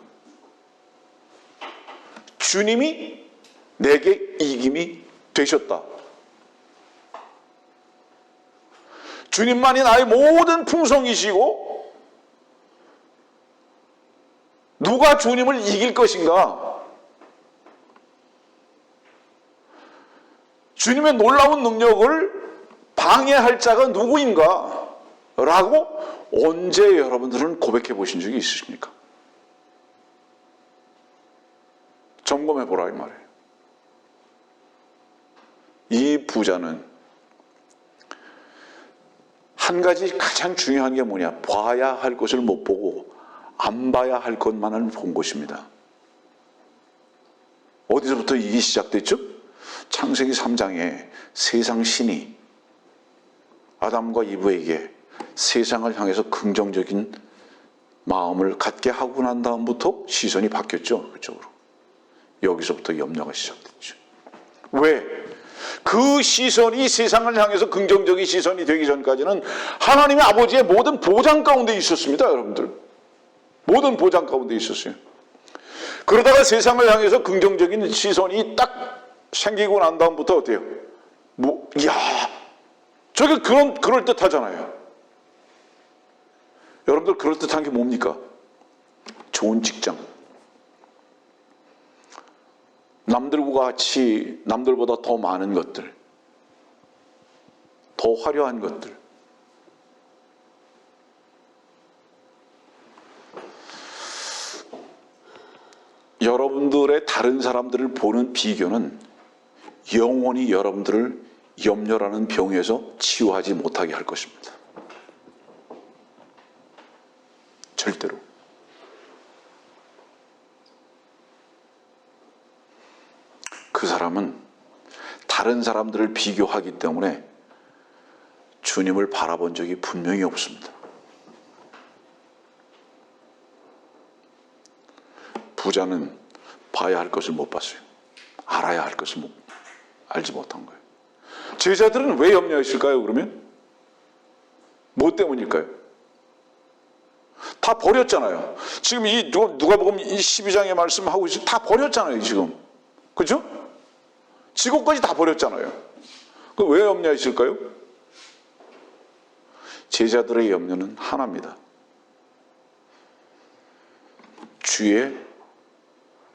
주님이 내게 이김이 되셨다. 주님만이 나의 모든 풍성이시고 누가 주님을 이길 것인가? 주님의 놀라운 능력을 방해할 자가 누구인가? 라고 언제 여러분들은 고백해 보신 적이 있으십니까? 점검해 보라 이 말이에요. 이 부자는 한 가지 가장 중요한 게 뭐냐? 봐야 할 것을 못 보고 안 봐야 할 것만을 본 것입니다. 어디서부터 이게 시작됐죠? 창세기 3장에 세상 신이 아담과 이브에게 세상을 향해서 긍정적인 마음을 갖게 하고 난 다음부터 시선이 바뀌었죠. 그쪽으로. 여기서부터 염려가 시작됐죠. 왜? 그 시선이 세상을 향해서 긍정적인 시선이 되기 전까지는 하나님의 아버지의 모든 보장 가운데 있었습니다. 여러분들. 모든 보장 가운데 있었어요. 그러다가 세상을 향해서 긍정적인 시선이 딱 생기고 난 다음부터 어때요? 저게 그럴듯하잖아요. 여러분들 그럴듯한 게 뭡니까? 좋은 직장. 남들과 같이 남들보다 더 많은 것들, 더 화려한 것들. 여러분들의 다른 사람들을 보는 비교는 영원히 여러분들을 염려라는 병에서 치유하지 못하게 할 것입니다. 절대로. 사람은 다른 사람들을 비교하기 때문에 주님을 바라본 적이 분명히 없습니다. 부자는 봐야 할 것을 못 봤어요. 알아야 할 것을 알지 못한 거예요. 제자들은 왜 염려했을까요, 그러면? 뭐 때문일까요? 다 버렸잖아요. 지금 이 누가복음 이 12장의 말씀하고 있어요. 다 버렸잖아요, 지금. 그죠? 직업까지 다 버렸잖아요. 그 왜 염려했을까요? 제자들의 염려는 하나입니다. 주의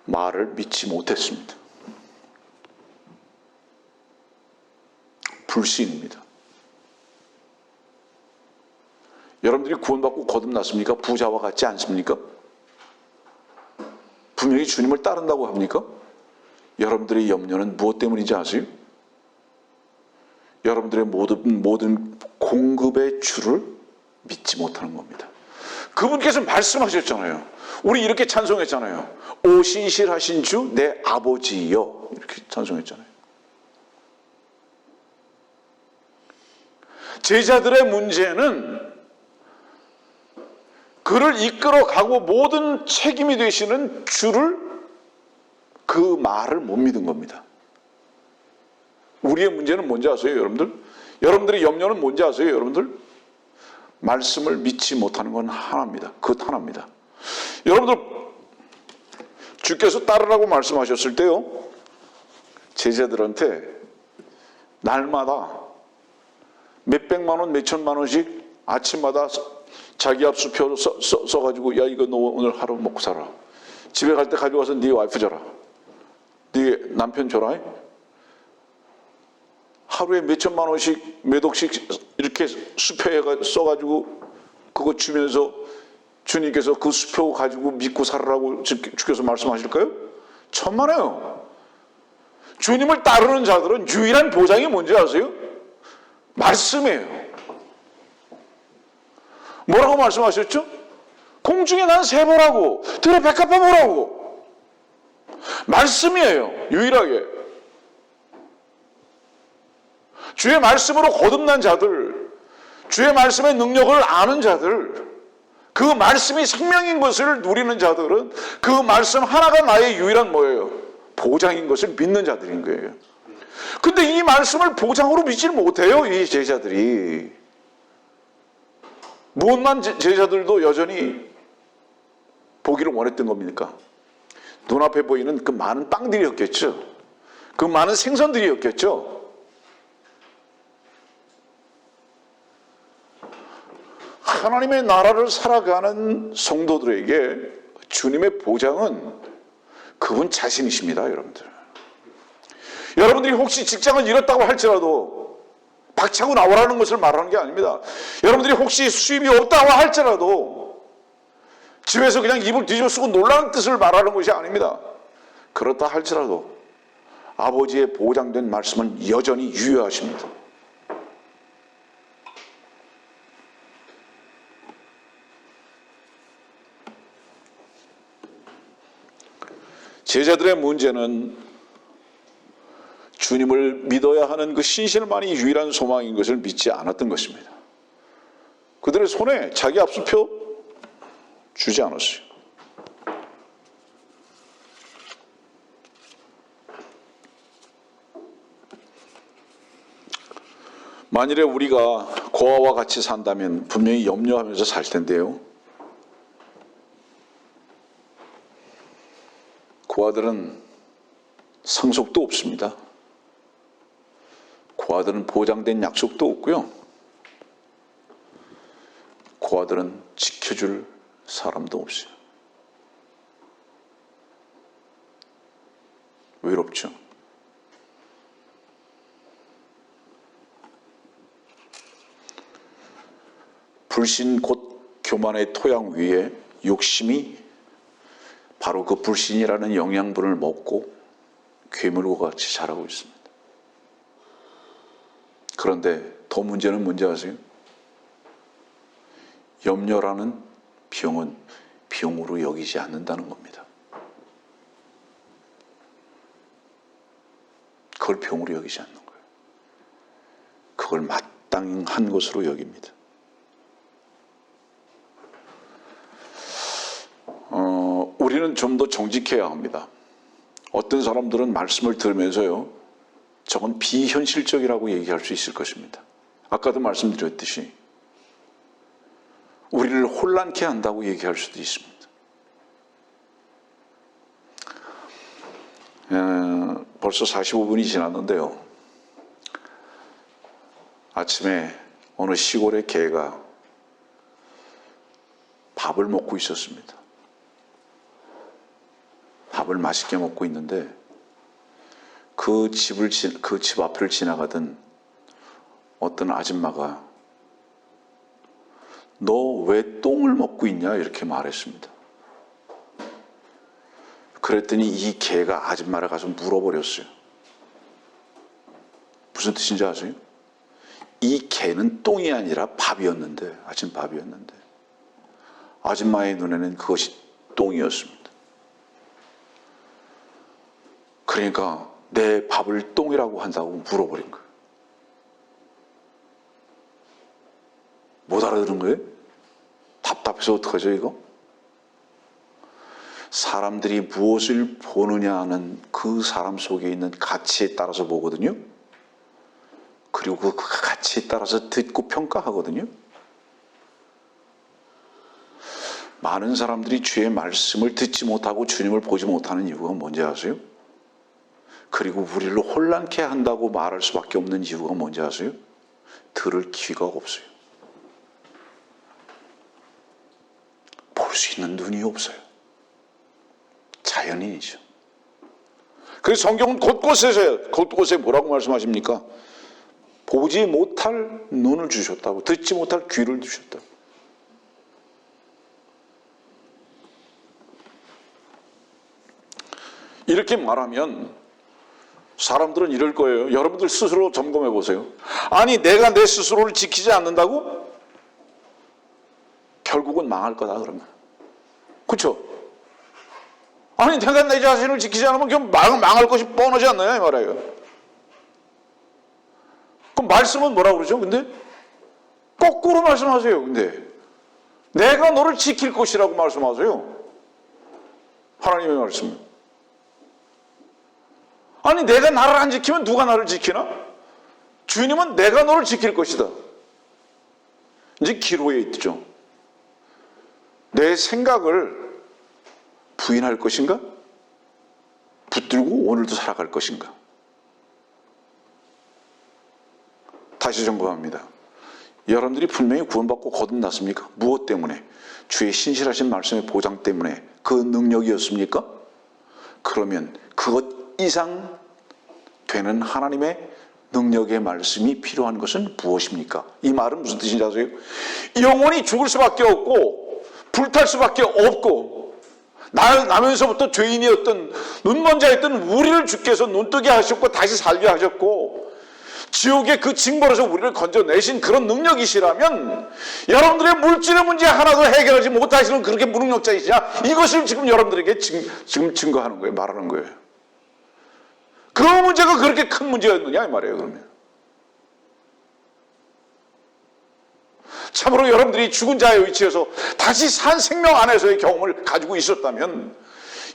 말을 믿지 못했습니다. 불신입니다. 여러분들이 구원받고 거듭났습니까? 부자와 같지 않습니까? 분명히 주님을 따른다고 합니까? 여러분들의 염려는 무엇 때문인지 아세요? 여러분들의 모든 공급의 주를 믿지 못하는 겁니다. 그분께서 말씀하셨잖아요. 우리 이렇게 찬송했잖아요. 오 신실하신 주 내 아버지여, 이렇게 찬송했잖아요. 제자들의 문제는 그를 이끌어가고 모든 책임이 되시는 주를, 그 말을 못 믿은 겁니다. 우리의 문제는 뭔지 아세요, 여러분들? 여러분들의 염려는 뭔지 아세요, 여러분들? 말씀을 믿지 못하는 건 하나입니다. 그것 하나입니다. 여러분들, 주께서 따르라고 말씀하셨을 때요, 제자들한테 날마다 몇백만 원, 몇천만 원씩 아침마다 자기 앞수표 써가지고, 야, 이거 너 오늘 하루 먹고 살아. 집에 갈 때 가져와서 네 와이프 줘라. 네 남편 줘라. 하루에 몇천만 원씩, 몇 억씩 이렇게 수표에 써가지고 그거 주면서 주님께서 그 수표 가지고 믿고 살으라고 주께서 말씀하실까요? 천만에요. 주님을 따르는 자들은 유일한 보장이 뭔지 아세요? 말씀이에요. 뭐라고 말씀하셨죠? 공중에 난 새보라고, 들에 백합화 보라고. 말씀이에요, 유일하게. 주의 말씀으로 거듭난 자들, 주의 말씀의 능력을 아는 자들, 그 말씀이 생명인 것을 누리는 자들은 그 말씀 하나가 나의 유일한 뭐예요? 보장인 것을 믿는 자들인 거예요. 근데 이 말씀을 보장으로 믿지를 못해요, 이 제자들이. 못난 제자들도 여전히 보기를 원했던 겁니까? 눈앞에 보이는 그 많은 빵들이었겠죠. 그 많은 생선들이었겠죠. 하나님의 나라를 살아가는 성도들에게 주님의 보장은 그분 자신이십니다, 여러분들. 여러분들이 혹시 직장을 잃었다고 할지라도 박차고 나오라는 것을 말하는 게 아닙니다. 여러분들이 혹시 수입이 없다고 할지라도 집에서 그냥 입을 뒤집어 쓰고 놀라는 뜻을 말하는 것이 아닙니다. 그렇다 할지라도 아버지의 보장된 말씀은 여전히 유효하십니다. 제자들의 문제는 주님을 믿어야 하는 그 신실만이 유일한 소망인 것을 믿지 않았던 것입니다. 그들의 손에 자기 앞수표 주지 않았어요. 만일에 우리가 고아와 같이 산다면 분명히 염려하면서 살 텐데요. 고아들은 상속도 없습니다. 고아들은 보장된 약속도 없고요. 고아들은 지켜줄 사람도 없어요. 외롭죠. 불신 곧 교만의 토양 위에 욕심이 바로 그 불신이라는 영양분을 먹고 괴물과 같이 자라고 있습니다. 그런데 더 문제는 뭔지 아세요? 염려라는 병은 병으로 여기지 않는다는 겁니다. 그걸 병으로 여기지 않는 거예요. 그걸 마땅한 것으로 여깁니다. 우리는 좀 더 정직해야 합니다. 어떤 사람들은 말씀을 들으면서요, 저건 비현실적이라고 얘기할 수 있을 것입니다. 아까도 말씀드렸듯이 우리를 혼란케 한다고 얘기할 수도 있습니다. 벌써 45분이 지났는데요. 아침에 어느 시골의 개가 밥을 먹고 있었습니다. 밥을 맛있게 먹고 있는데 그 집 앞을 지나가던 어떤 아줌마가 너 왜 똥을 먹고 있냐 이렇게 말했습니다. 그랬더니 이 개가 아줌마를 가서 물어버렸어요. 무슨 뜻인지 아세요? 이 개는 똥이 아니라 밥이었는데, 아침밥이었는데 아줌마의 눈에는 그것이 똥이었습니다. 그러니까 내 밥을 똥이라고 한다고 물어버린 거예요. 못 알아들은 거예요? 답답해서 어떡하죠 이거? 사람들이 무엇을 보느냐 하는 그 사람 속에 있는 가치에 따라서 보거든요. 그리고 그 가치에 따라서 듣고 평가하거든요. 많은 사람들이 주의 말씀을 듣지 못하고 주님을 보지 못하는 이유가 뭔지 아세요? 그리고 우리를 혼란케 한다고 말할 수밖에 없는 이유가 뭔지 아세요? 들을 귀가 없어요. 볼 수 있는 눈이 없어요. 자연인이죠. 그래서 성경은 곳곳에 뭐라고 말씀하십니까? 보지 못할 눈을 주셨다고, 듣지 못할 귀를 주셨다고. 이렇게 말하면 사람들은 이럴 거예요. 여러분들 스스로 점검해 보세요. 아니 내가 내 스스로를 지키지 않는다고? 결국은 망할 거다 그러면. 그렇죠? 아니 내가 내 자신을 지키지 않으면 그냥 망할 것이 뻔하지 않나요? 이 말이에요. 그럼 말씀은 뭐라고 그러죠? 근데 거꾸로 말씀하세요. 근데 내가 너를 지킬 것이라고 말씀하세요. 하나님의 말씀. 아니 내가 나를 안 지키면 누가 나를 지키나? 주님은 내가 너를 지킬 것이다. 이제 기로에 있죠. 내 생각을 부인할 것인가? 붙들고 오늘도 살아갈 것인가? 다시 점검합니다. 여러분들이 분명히 구원받고 거듭났습니까? 무엇 때문에? 주의 신실하신 말씀의 보장 때문에 그 능력이었습니까? 그러면 그것 이상 되는 하나님의 능력의 말씀이 필요한 것은 무엇입니까? 이 말은 무슨 뜻인지 아세요? 영원히 죽을 수밖에 없고 불탈 수밖에 없고 나면서부터 죄인이었던 눈먼자였던 우리를 주께서 눈뜨게 하셨고 다시 살게 하셨고 지옥의 그 징벌에서 우리를 건져내신 그런 능력이시라면 여러분들의 물질의 문제 하나도 해결하지 못하시는 그렇게 무능력자이시냐? 이것을 지금 여러분들에게 지금 증거하는 거예요. 말하는 거예요. 그 문제가 그렇게 큰 문제였느냐 이 말이에요. 그러면 참으로 여러분들이 죽은 자의 위치에서 다시 산 생명 안에서의 경험을 가지고 있었다면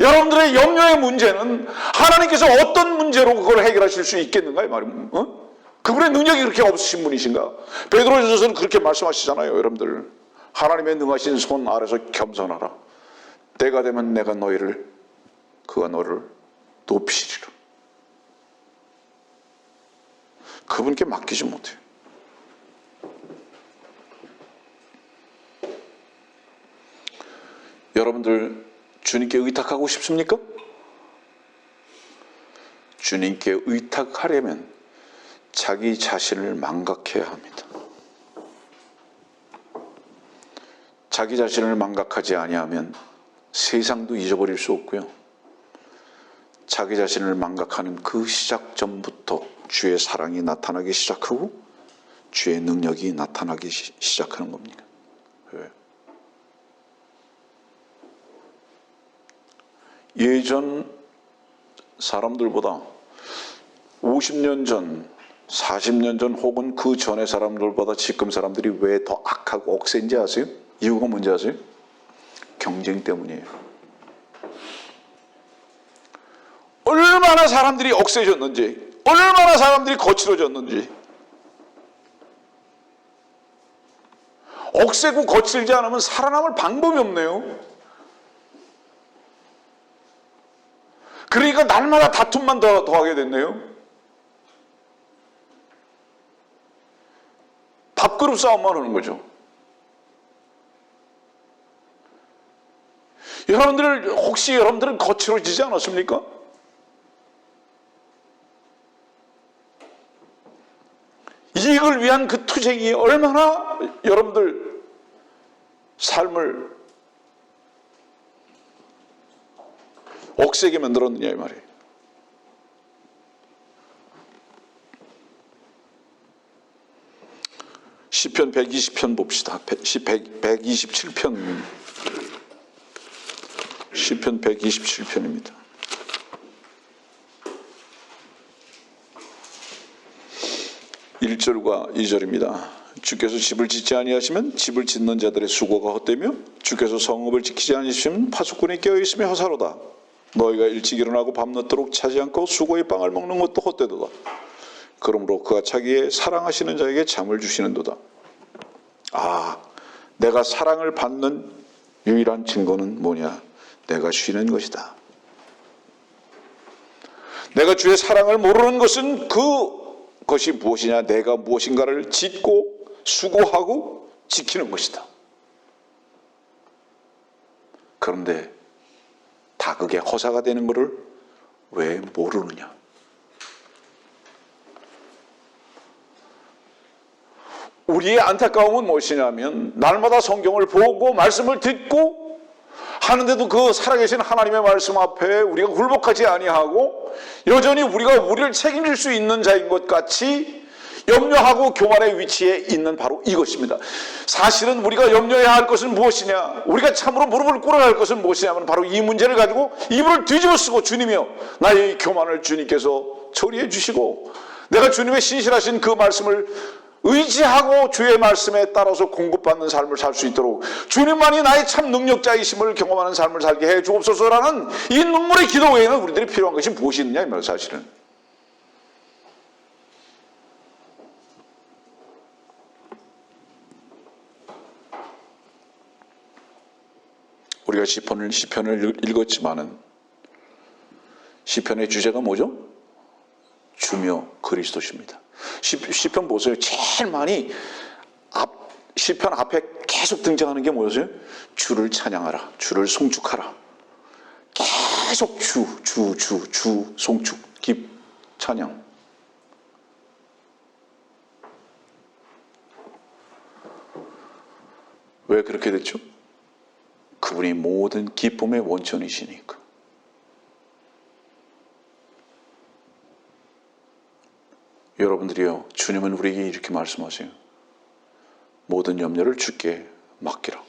여러분들의 염려의 문제는 하나님께서 어떤 문제로 그걸 해결하실 수 있겠는가 이 말이에요. 그분의 능력이 그렇게 없으신 분이신가? 베드로전서는 그렇게 말씀하시잖아요. 여러분들 하나님의 능하신 손 아래서 겸손하라. 때가 되면 내가 그가 너를 높이시리라. 그분께 맡기지 못해요. 여러분들 주님께 의탁하고 싶습니까? 주님께 의탁하려면 자기 자신을 망각해야 합니다. 자기 자신을 망각하지 아니하면 세상도 잊어버릴 수 없고요. 자기 자신을 망각하는 그 시작점부터 주의 사랑이 나타나기 시작하고 주의 능력이 나타나기 시작하는 겁니다. 왜? 예전 사람들보다 50년 전, 40년 전 혹은 그 전의 사람들보다 지금 사람들이 왜 더 악하고 억센지 아세요? 이유가 뭔지 아세요? 경쟁 때문이에요. 얼마나 사람들이 억세졌는지, 얼마나 사람들이 거칠어졌는지. 억세고 거칠지 않으면 살아남을 방법이 없네요. 그러니까 날마다 다툼만 더 하게 됐네요. 밥그릇 싸움만 하는 거죠. 혹시 여러분들은 거칠어지지 않았습니까? 이익을 위한 그 투쟁이 얼마나 여러분들 삶을 억세게 만들었느냐 이 말이에요. 시편 120편 봅시다. 127편. 시편 127편입니다. 1절과 2절입니다. 주께서 집을 짓지 아니하시면 집을 짓는 자들의 수고가 헛되며 주께서 성읍을 지키지 아니하시면 파수꾼이 깨어있으며 허사로다. 너희가 일찍 일어나고 밤늦도록 차지 않고 수고의 빵을 먹는 것도 헛되도다. 그러므로 그가 자기의 사랑하시는 자에게 잠을 주시는도다. 내가 사랑을 받는 유일한 증거는 뭐냐? 내가 쉬는 것이다. 내가 주의 사랑을 모르는 것은 그것이 무엇이냐? 내가 무엇인가를 짓고 수고하고 지키는 것이다. 그런데 다 그게 허사가 되는 것을 왜 모르느냐? 우리의 안타까움은 무엇이냐면 날마다 성경을 보고 말씀을 듣고 하는데도 그 살아계신 하나님의 말씀 앞에 우리가 굴복하지 아니하고 여전히 우리가 우리를 책임질 수 있는 자인 것 같이 염려하고 교만의 위치에 있는 바로 이것입니다. 사실은 우리가 염려해야 할 것은 무엇이냐? 우리가 참으로 무릎을 꿇어야 할 것은 무엇이냐면 바로 이 문제를 가지고 이불을 뒤집어 쓰고 주님이여 나의 교만을 주님께서 처리해 주시고 내가 주님의 신실하신 그 말씀을 의지하고 주의 말씀에 따라서 공급받는 삶을 살 수 있도록 주님만이 나의 참 능력자이심을 경험하는 삶을 살게 해 주옵소서라는 이 눈물의 기도 외에는 우리들이 필요한 것이 무엇이 있느냐 이 말이에요. 사실은 우리가 시편을 읽었지만은 시편의 주제가 뭐죠? 주며 그리스도십니다. 시편 보세요. 제일 많이 시편 앞에 계속 등장하는 게 뭐였어요? 주를 찬양하라, 주를 송축하라. 계속 주 송축, 찬양. 왜 그렇게 됐죠? 그분이 모든 기쁨의 원천이시니까. 여러분들이요, 주님은 우리에게 이렇게 말씀하세요. 모든 염려를 주께 맡기라.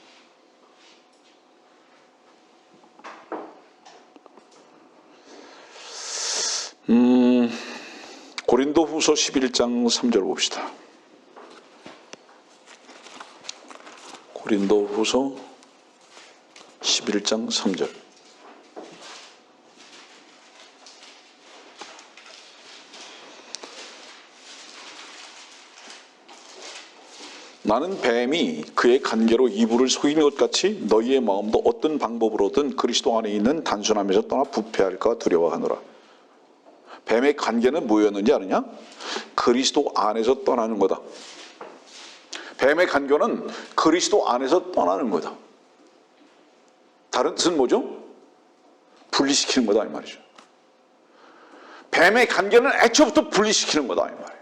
고린도후서 11장 3절 봅시다. 고린도후서 11장 3절. 나는 뱀이 그의 간계로 이불을 속인 것 같이 너희의 마음도 어떤 방법으로든 그리스도 안에 있는 단순함에서 떠나 부패할까 두려워하노라. 뱀의 간계는 뭐였는지 아느냐? 그리스도 안에서 떠나는 거다. 뱀의 간교는 그리스도 안에서 떠나는 거다. 다른 뜻은 뭐죠? 분리시키는 거다 이 말이죠. 뱀의 간계는 애초부터 분리시키는 거다 이 말이에요.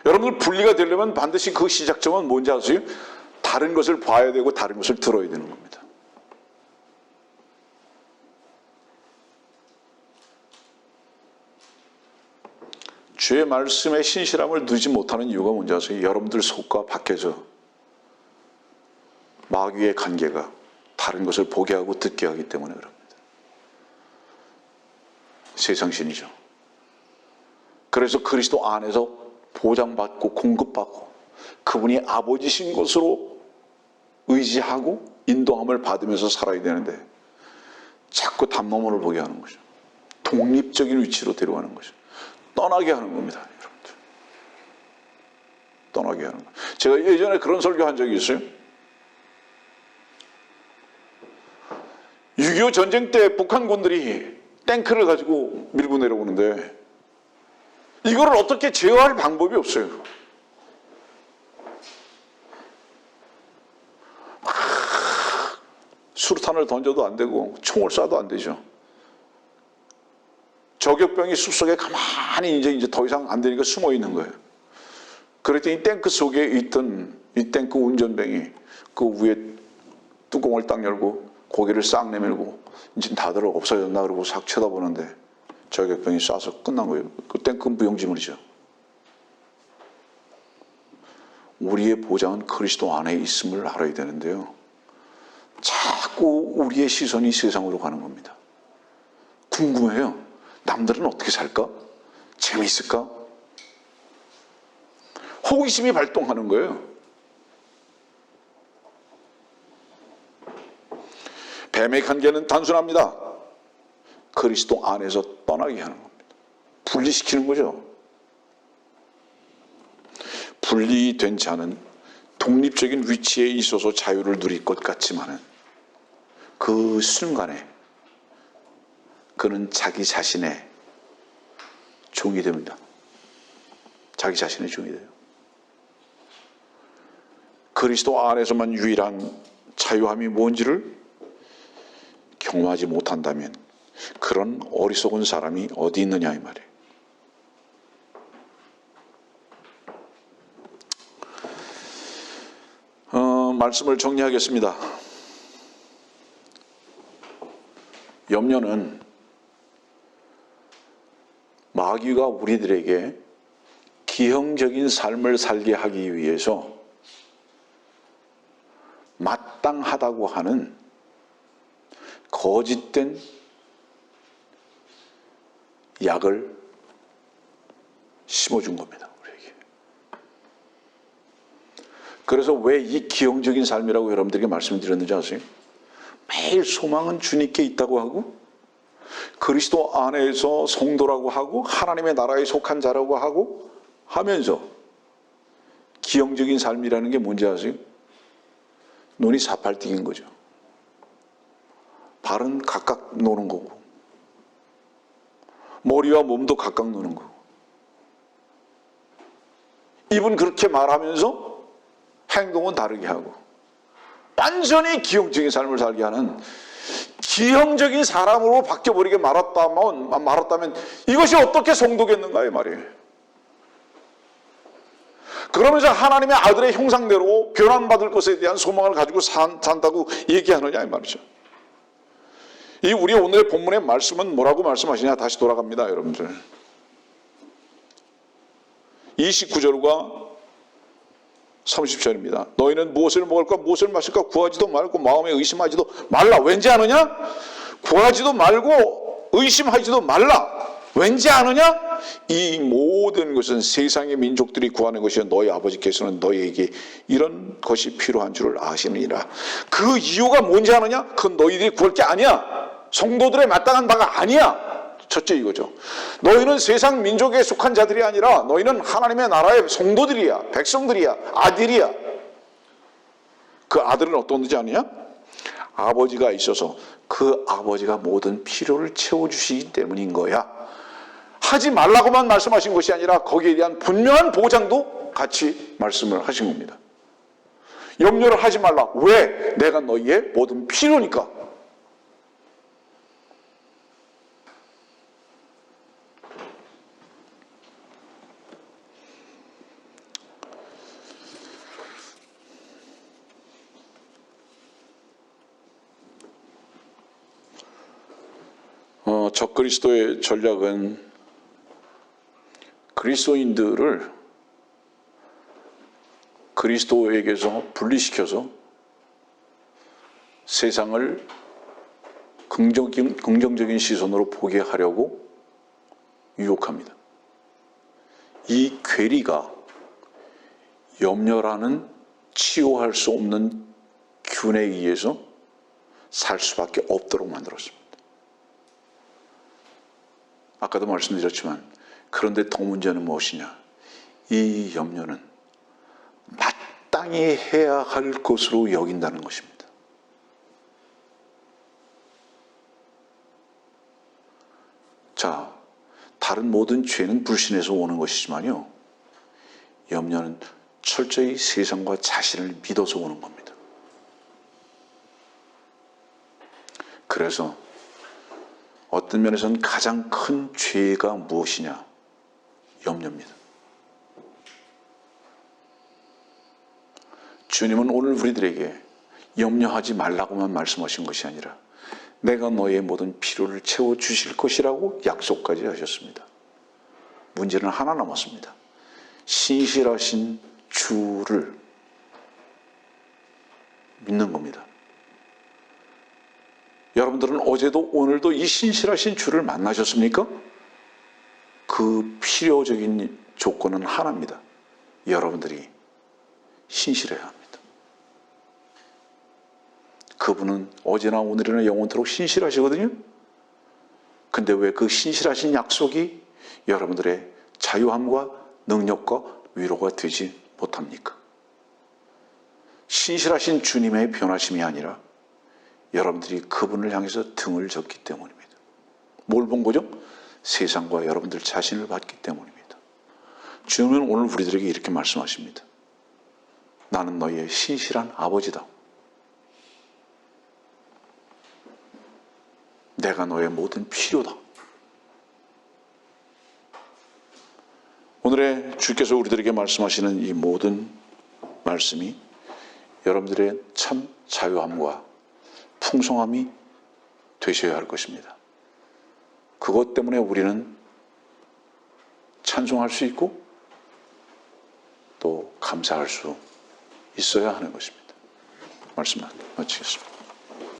여러분들 분리가 되려면 반드시 그 시작점은 뭔지 아세요? 다른 것을 봐야 되고 다른 것을 들어야 되는 겁니다. 주의 말씀의 신실함을 누지 못하는 이유가 뭔지 아세요? 여러분들 속과 밖에서 마귀의 관계가 다른 것을 보게 하고 듣게 하기 때문에 그럽니다. 세상신이죠. 그래서 그리스도 안에서 보장받고 공급받고 그분이 아버지신 것으로 의지하고 인도함을 받으면서 살아야 되는데 자꾸 담너머를 보게 하는 거죠. 독립적인 위치로 데려가는 거죠. 떠나게 하는 겁니다, 여러분들. 떠나게 하는 거. 제가 예전에 그런 설교한 적이 있어요. 6.25 전쟁 때 북한군들이 탱크를 가지고 밀고 내려오는데 이거를 어떻게 제어할 방법이 없어요. 수류탄을 던져도 안 되고 총을 쏴도 안 되죠. 저격병이 숲속에 가만히 이제 더 이상 안 되니까 숨어 있는 거예요. 그랬더니 탱크 속에 있던 이 탱크 운전병이 그 위에 뚜껑을 딱 열고 고개를 싹 내밀고 이제 다들 없어졌나 그러고 싹 쳐다보는데 저격병이 쏴서 끝난 거예요. 그 탱크 무용지물이죠. 우리의 보장은 그리스도 안에 있음을 알아야 되는데요. 자꾸 우리의 시선이 세상으로 가는 겁니다. 궁금해요. 남들은 어떻게 살까? 재미있을까? 호기심이 발동하는 거예요. 뱀의 관계는 단순합니다. 그리스도 안에서 떠나게 하는 겁니다. 분리시키는 거죠. 분리된 자는 독립적인 위치에 있어서 자유를 누릴 것 같지만은 그 순간에 그는 자기 자신의 종이 됩니다. 자기 자신의 종이 돼요. 그리스도 안에서만 유일한 자유함이 뭔지를 경험하지 못한다면 그런 어리석은 사람이 어디 있느냐 이 말이에요. 말씀을 정리하겠습니다. 염려는 마귀가 우리들에게 기형적인 삶을 살게 하기 위해서 마땅하다고 하는 거짓된 약을 심어준 겁니다, 우리에게. 그래서 왜 이 기형적인 삶이라고 여러분들에게 말씀드렸는지 아세요? 매일 소망은 주님께 있다고 하고 그리스도 안에서 성도라고 하고 하나님의 나라에 속한 자라고 하고 하면서 기형적인 삶이라는 게 뭔지 아세요? 눈이 사팔띵인 거죠. 발은 각각 노는 거고 머리와 몸도 각각 노는 거고 입은 그렇게 말하면서 행동은 다르게 하고 완전히 기형적인 삶을 살게 하는 기형적인 사람으로 바뀌어버리게 말았다면 이것이 어떻게 성도겠는가 이 말이에요. 그러면서 하나님의 아들의 형상대로 변환받을 것에 대한 소망을 가지고 산다고 얘기하느냐 이 말이죠. 이 우리 오늘의 본문의 말씀은 뭐라고 말씀하시냐 다시 돌아갑니다, 여러분들. 29절과 30절입니다. 너희는 무엇을 먹을까 무엇을 마실까 구하지도 말고 마음에 의심하지도 말라. 왠지 아느냐? 구하지도 말고 의심하지도 말라. 왠지 아느냐? 이 모든 것은 세상의 민족들이 구하는 것이요 너희 아버지께서는 너희에게 이런 것이 필요한 줄을 아시느니라. 그 이유가 뭔지 아느냐? 그건 너희들이 구할 게 아니야. 성도들의 마땅한 바가 아니야. 첫째 이거죠. 너희는 세상 민족에 속한 자들이 아니라 너희는 하나님의 나라의 성도들이야. 백성들이야. 아들이야. 그 아들은 어떤 건지 아느냐? 아버지가 있어서 그 아버지가 모든 필요를 채워주시기 때문인 거야. 하지 말라고만 말씀하신 것이 아니라 거기에 대한 분명한 보장도 같이 말씀을 하신 겁니다. 염려를 하지 말라. 왜? 내가 너희의 모든 필요니까. 적그리스도의 전략은 그리스도인들을 그리스도에게서 분리시켜서 세상을 긍정적인 시선으로 보게 하려고 유혹합니다. 이 괴리가 염려라는 치유할 수 없는 균에 의해서 살 수밖에 없도록 만들었습니다. 아까도 말씀드렸지만 그런데 더 문제는 무엇이냐? 이 염려는 마땅히 해야 할 것으로 여긴다는 것입니다. 자, 다른 모든 죄는 불신에서 오는 것이지만요, 염려는 철저히 세상과 자신을 믿어서 오는 겁니다. 그래서 어떤 면에서는 가장 큰 죄가 무엇이냐? 염려입니다. 주님은 오늘 우리들에게 염려하지 말라고만 말씀하신 것이 아니라 내가 너의 모든 필요를 채워주실 것이라고 약속까지 하셨습니다. 문제는 하나 남았습니다. 신실하신 주를 믿는 겁니다. 여러분들은 어제도 오늘도 이 신실하신 주를 만나셨습니까? 그 필요적인 조건은 하나입니다. 여러분들이 신실해야 합니다. 그분은 어제나 오늘이나 영원토록 신실하시거든요. 근데 왜 그 신실하신 약속이 여러분들의 자유함과 능력과 위로가 되지 못합니까? 신실하신 주님의 변하심이 아니라 여러분들이 그분을 향해서 등을 졌기 때문입니다. 뭘 본 거죠? 세상과 여러분들 자신을 봤기 때문입니다. 주님은 오늘 우리들에게 이렇게 말씀하십니다. 나는 너희의 신실한 아버지다. 내가 너의 모든 필요다. 오늘의 주께서 우리들에게 말씀하시는 이 모든 말씀이 여러분들의 참 자유함과 풍성함이 되셔야 할 것입니다. 그것 때문에 우리는 찬송할 수 있고 또 감사할 수 있어야 하는 것입니다. 말씀 마치겠습니다.